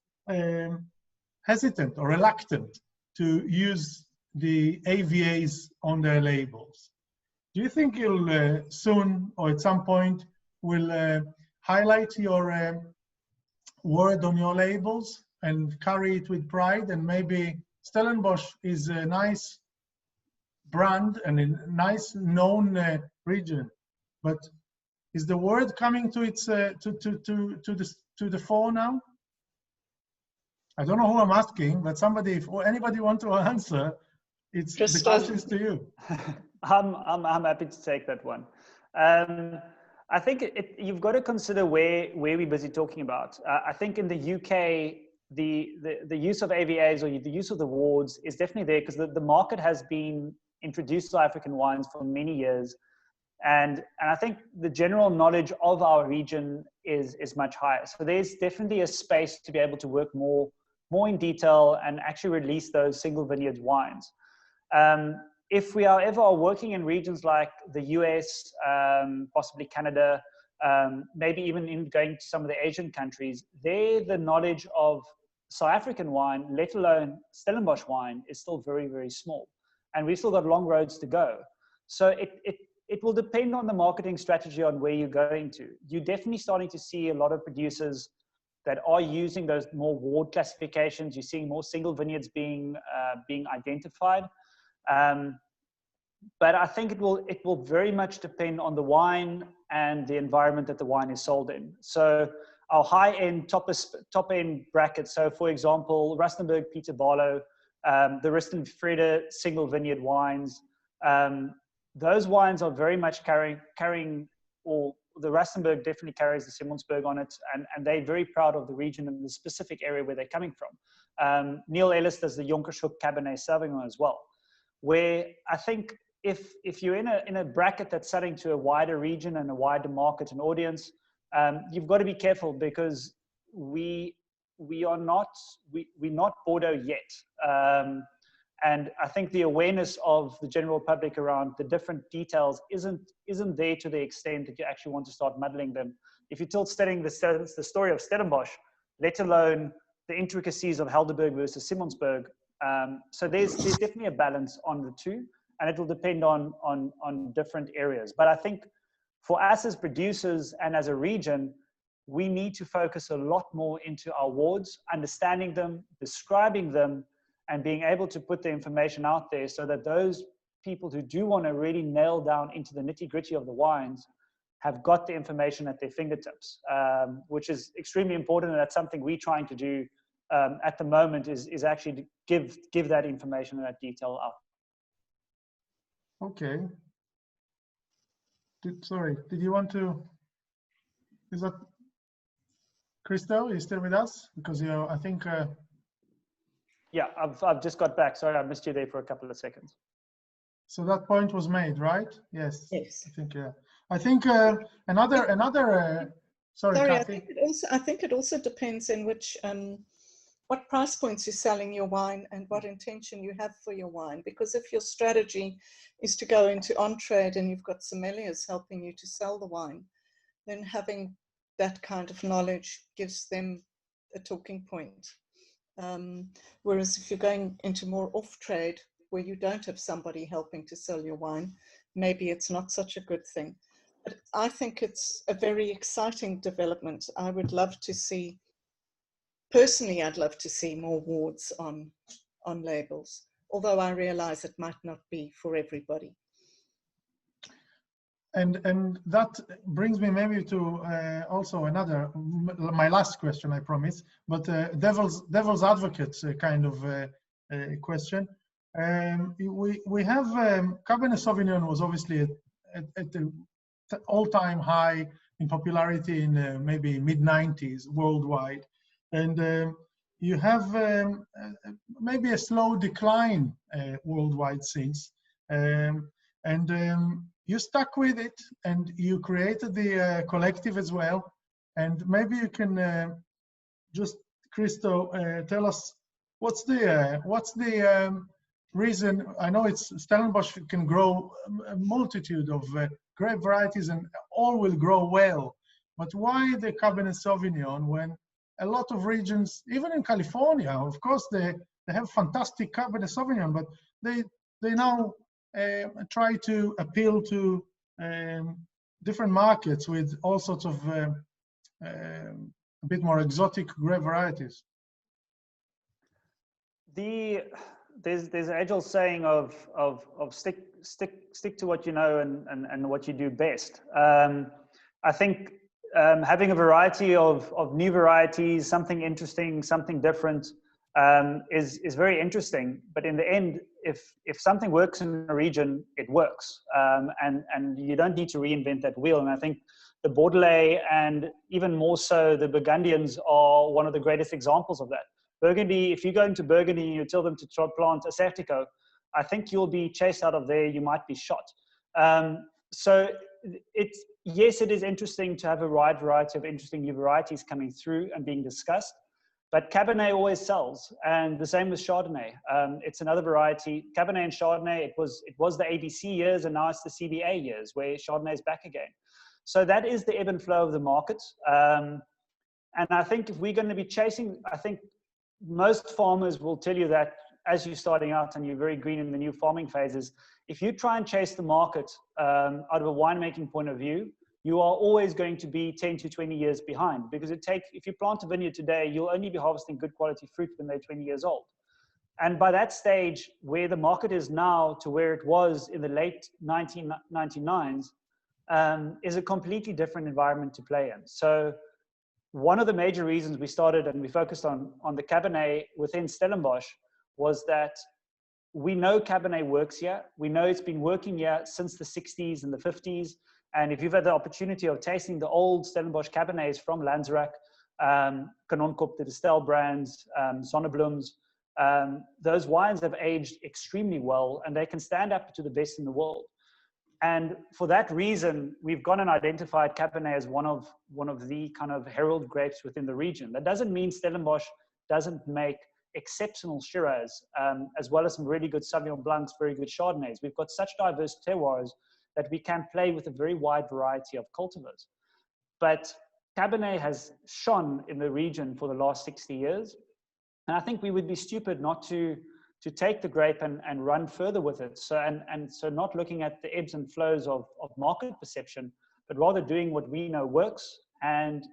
hesitant or reluctant to use the AVAs on their labels. Do you think you'll soon or at some point will highlight your word on your labels and carry it with pride? And maybe Stellenbosch is a nice brand and a nice known region, but is the word coming to its to the fore now? I don't know who I'm asking, but somebody, if anybody want to answer, it's the question is to you. I'm happy to take that one. I think you've got to consider where we're busy talking about. I think in the UK, the use of AVAs or the use of the wards is definitely there because the market has been introduced to African wines for many years. And I think the general knowledge of our region is much higher. So there's definitely a space to be able to work more in detail and actually release those single vineyard wines. If we are ever working in regions like the US, possibly Canada, maybe even in going to some of the Asian countries, there the knowledge of South African wine, let alone Stellenbosch wine, is still very, very small. And we've still got long roads to go. So it will depend on the marketing strategy on where you're going to. You're definitely starting to see a lot of producers that are using those more ward classifications. You're seeing more single vineyards being identified. But I think it will very much depend on the wine and the environment that the wine is sold in. So our high-end, top-end brackets, so for example, Rustenburg Peter Barlow, the Riston Freda single vineyard wines, those wines are very much carrying, or the Rustenburg definitely carries the Simonsberg on it, and they're very proud of the region and the specific area where they're coming from. Neil Ellis does the Jonkershoek Cabernet Sauvignon as well, where I think if you're in a bracket that's selling to a wider region and a wider market and audience, you've got to be careful because we're not Bordeaux yet. And I think the awareness of the general public around the different details isn't there to the extent that you actually want to start muddling them. If you're still studying the story of Stellenbosch, let alone the intricacies of Helderberg versus Simonsberg. So there's definitely a balance on the two, and it will depend on different areas. But I think for us as producers and as a region, we need to focus a lot more into our wards, understanding them, describing them, and being able to put the information out there so that those people who do want to really nail down into the nitty-gritty of the wines have got the information at their fingertips, which is extremely important. And that's something we're trying to do at the moment is actually to give that information and that detail out. Okay. Sorry, did you want to, is that Christo, are you still with us? Because I think... Yeah, I've just got back. Sorry, I missed you there for a couple of seconds. So that point was made, right? Yes. Yes. I think, yeah. I think another. Sorry, Cathy. I think it also depends in which what price points you're selling your wine and what intention you have for your wine. Because if your strategy is to go into on-trade and you've got sommeliers helping you to sell the wine, then having that kind of knowledge gives them a talking point. Whereas if you're going into more off-trade where you don't have somebody helping to sell your wine, maybe it's not such a good thing. But I think it's a very exciting development. I would love to see, personally, I'd love to see more wards on labels, although I realize it might not be for everybody. And that brings me maybe to also another, my last question, I promise, but devil's advocate kind of question. We have Cabernet Sauvignon was obviously at the all-time high in popularity in maybe mid-90s worldwide, and you have maybe a slow decline worldwide since, you stuck with it, and you created the collective as well. And maybe you can just, Christo, tell us what's the reason. I know it's Stellenbosch can grow a multitude of grape varieties, and all will grow well. But why the Cabernet Sauvignon when a lot of regions, even in California, of course, they have fantastic Cabernet Sauvignon, but they now try to appeal to different markets with all sorts of a bit more exotic grape varieties. There's an age-old saying of stick to what you know and what you do best. I think having a variety of new varieties, something interesting, something different, is very interesting. But in the end, if something works in a region, it works, and you don't need to reinvent that wheel. And I think the Bordelais and even more so the Burgundians are one of the greatest examples of that. Burgundy, if you go into Burgundy and you tell them to plant Assyrtiko, I think you'll be chased out of there. You might be shot. So yes, it is interesting to have a wide variety of interesting new varieties coming through and being discussed. But Cabernet always sells, and the same with Chardonnay. It's another variety. Cabernet and Chardonnay, it was the ABC years, and now it's the CBA years, where Chardonnay is back again. So that is the ebb and flow of the market. And I think if we're going to be chasing, I think most farmers will tell you that as you're starting out and you're very green in the new farming phases, if you try and chase the market out of a winemaking point of view, you are always going to be 10 to 20 years behind, because if you plant a vineyard today, you'll only be harvesting good quality fruit when they're 20 years old. And by that stage, where the market is now to where it was in the late 1999s, is a completely different environment to play in. So one of the major reasons we started and we focused on the Cabernet within Stellenbosch was that we know Cabernet works here. We know it's been working here since the 60s and the 50s. And if you've had the opportunity of tasting the old Stellenbosch Cabernets from Lanzerac, Kanonkop, the Distel brands, Sonneblums, those wines have aged extremely well, and they can stand up to the best in the world. And for that reason, we've gone and identified Cabernet as one of the kind of herald grapes within the region. That doesn't mean Stellenbosch doesn't make exceptional Shiraz, as well as some really good Sauvignon Blancs, very good Chardonnays. We've got such diverse terroirs that we can play with a very wide variety of cultivars. But Cabernet has shone in the region for the last 60 years. And I think we would be stupid not to take the grape and run further with it. So, so not looking at the ebbs and flows of market perception, but rather doing what we know works and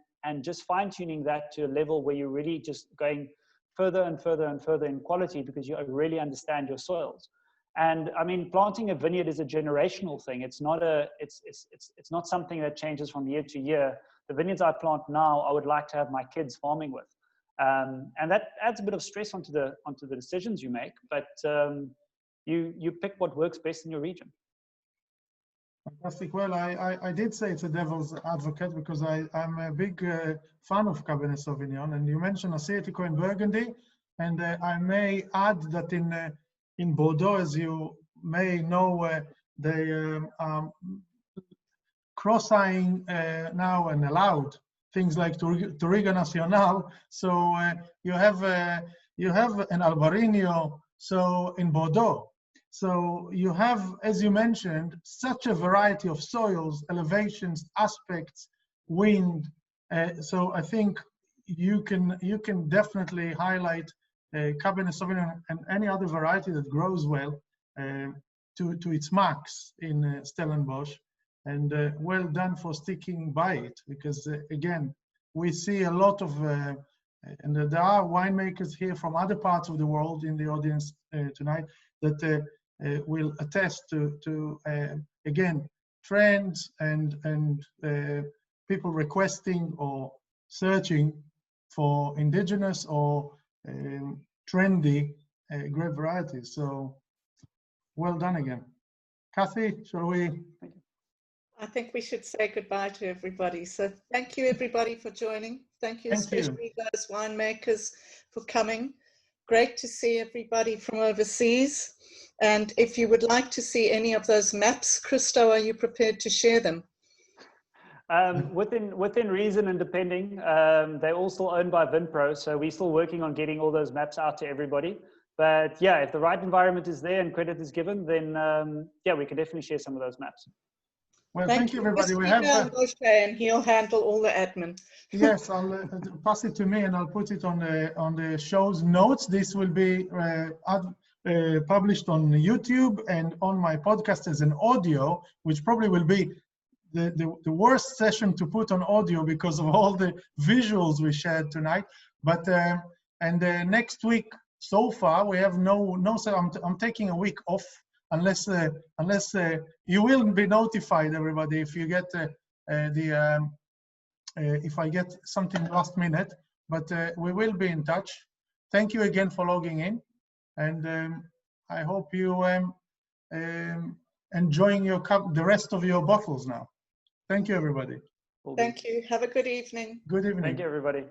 just fine tuning that to a level where you're really just going further and further and further in quality because you really understand your soils. And I mean, planting a vineyard is a generational thing. It's not it's not something that changes from year to year. The vineyards I plant now, I would like to have my kids farming with. And that adds a bit of stress onto the decisions you make, but you pick what works best in your region. Fantastic. Well, I did say it's a devil's advocate because I'm a big fan of Cabernet Sauvignon, and you mentioned Assyrtiko in Burgundy, and I may add that in Bordeaux, as you may know, they are cross-eyeing now and allowed things like Touriga Nacional. So you have an Albarino. So in Bordeaux, so you have, as you mentioned, such a variety of soils, elevations, aspects, wind. So I think you can definitely highlight Cabernet Sauvignon and any other variety that grows well to its max in Stellenbosch. And well done for sticking by it, because again, we see a lot of, and there are winemakers here from other parts of the world in the audience tonight that will attest to again, trends and people requesting or searching for indigenous or trendy grape varieties. So well done again. Cathy, shall we? I think we should say goodbye to everybody. So thank you everybody for joining. Thank you especially those winemakers for coming. Great to see everybody from overseas. And if you would like to see any of those maps, Christo, are you prepared to share them? Within reason and depending, they're all still owned by Vinpro, so we're still working on getting all those maps out to everybody. But yeah, if the right environment is there and credit is given, then yeah, we can definitely share some of those maps. Well, thank you everybody. We have and he'll handle all the admin. Yes, I'll pass it to me and I'll put it on the show's notes. This will be published on YouTube and on my podcast as an audio, which probably will be the worst session to put on audio because of all the visuals we shared tonight. But and next week, so far we have no. So I'm taking a week off. Unless you will be notified, everybody, if you get if I get something last minute, but we will be in touch. Thank you again for logging in, and I hope you enjoying the rest of your bottles now. Thank you, everybody. Thank you. Have a good evening. Good evening. Thank you, everybody.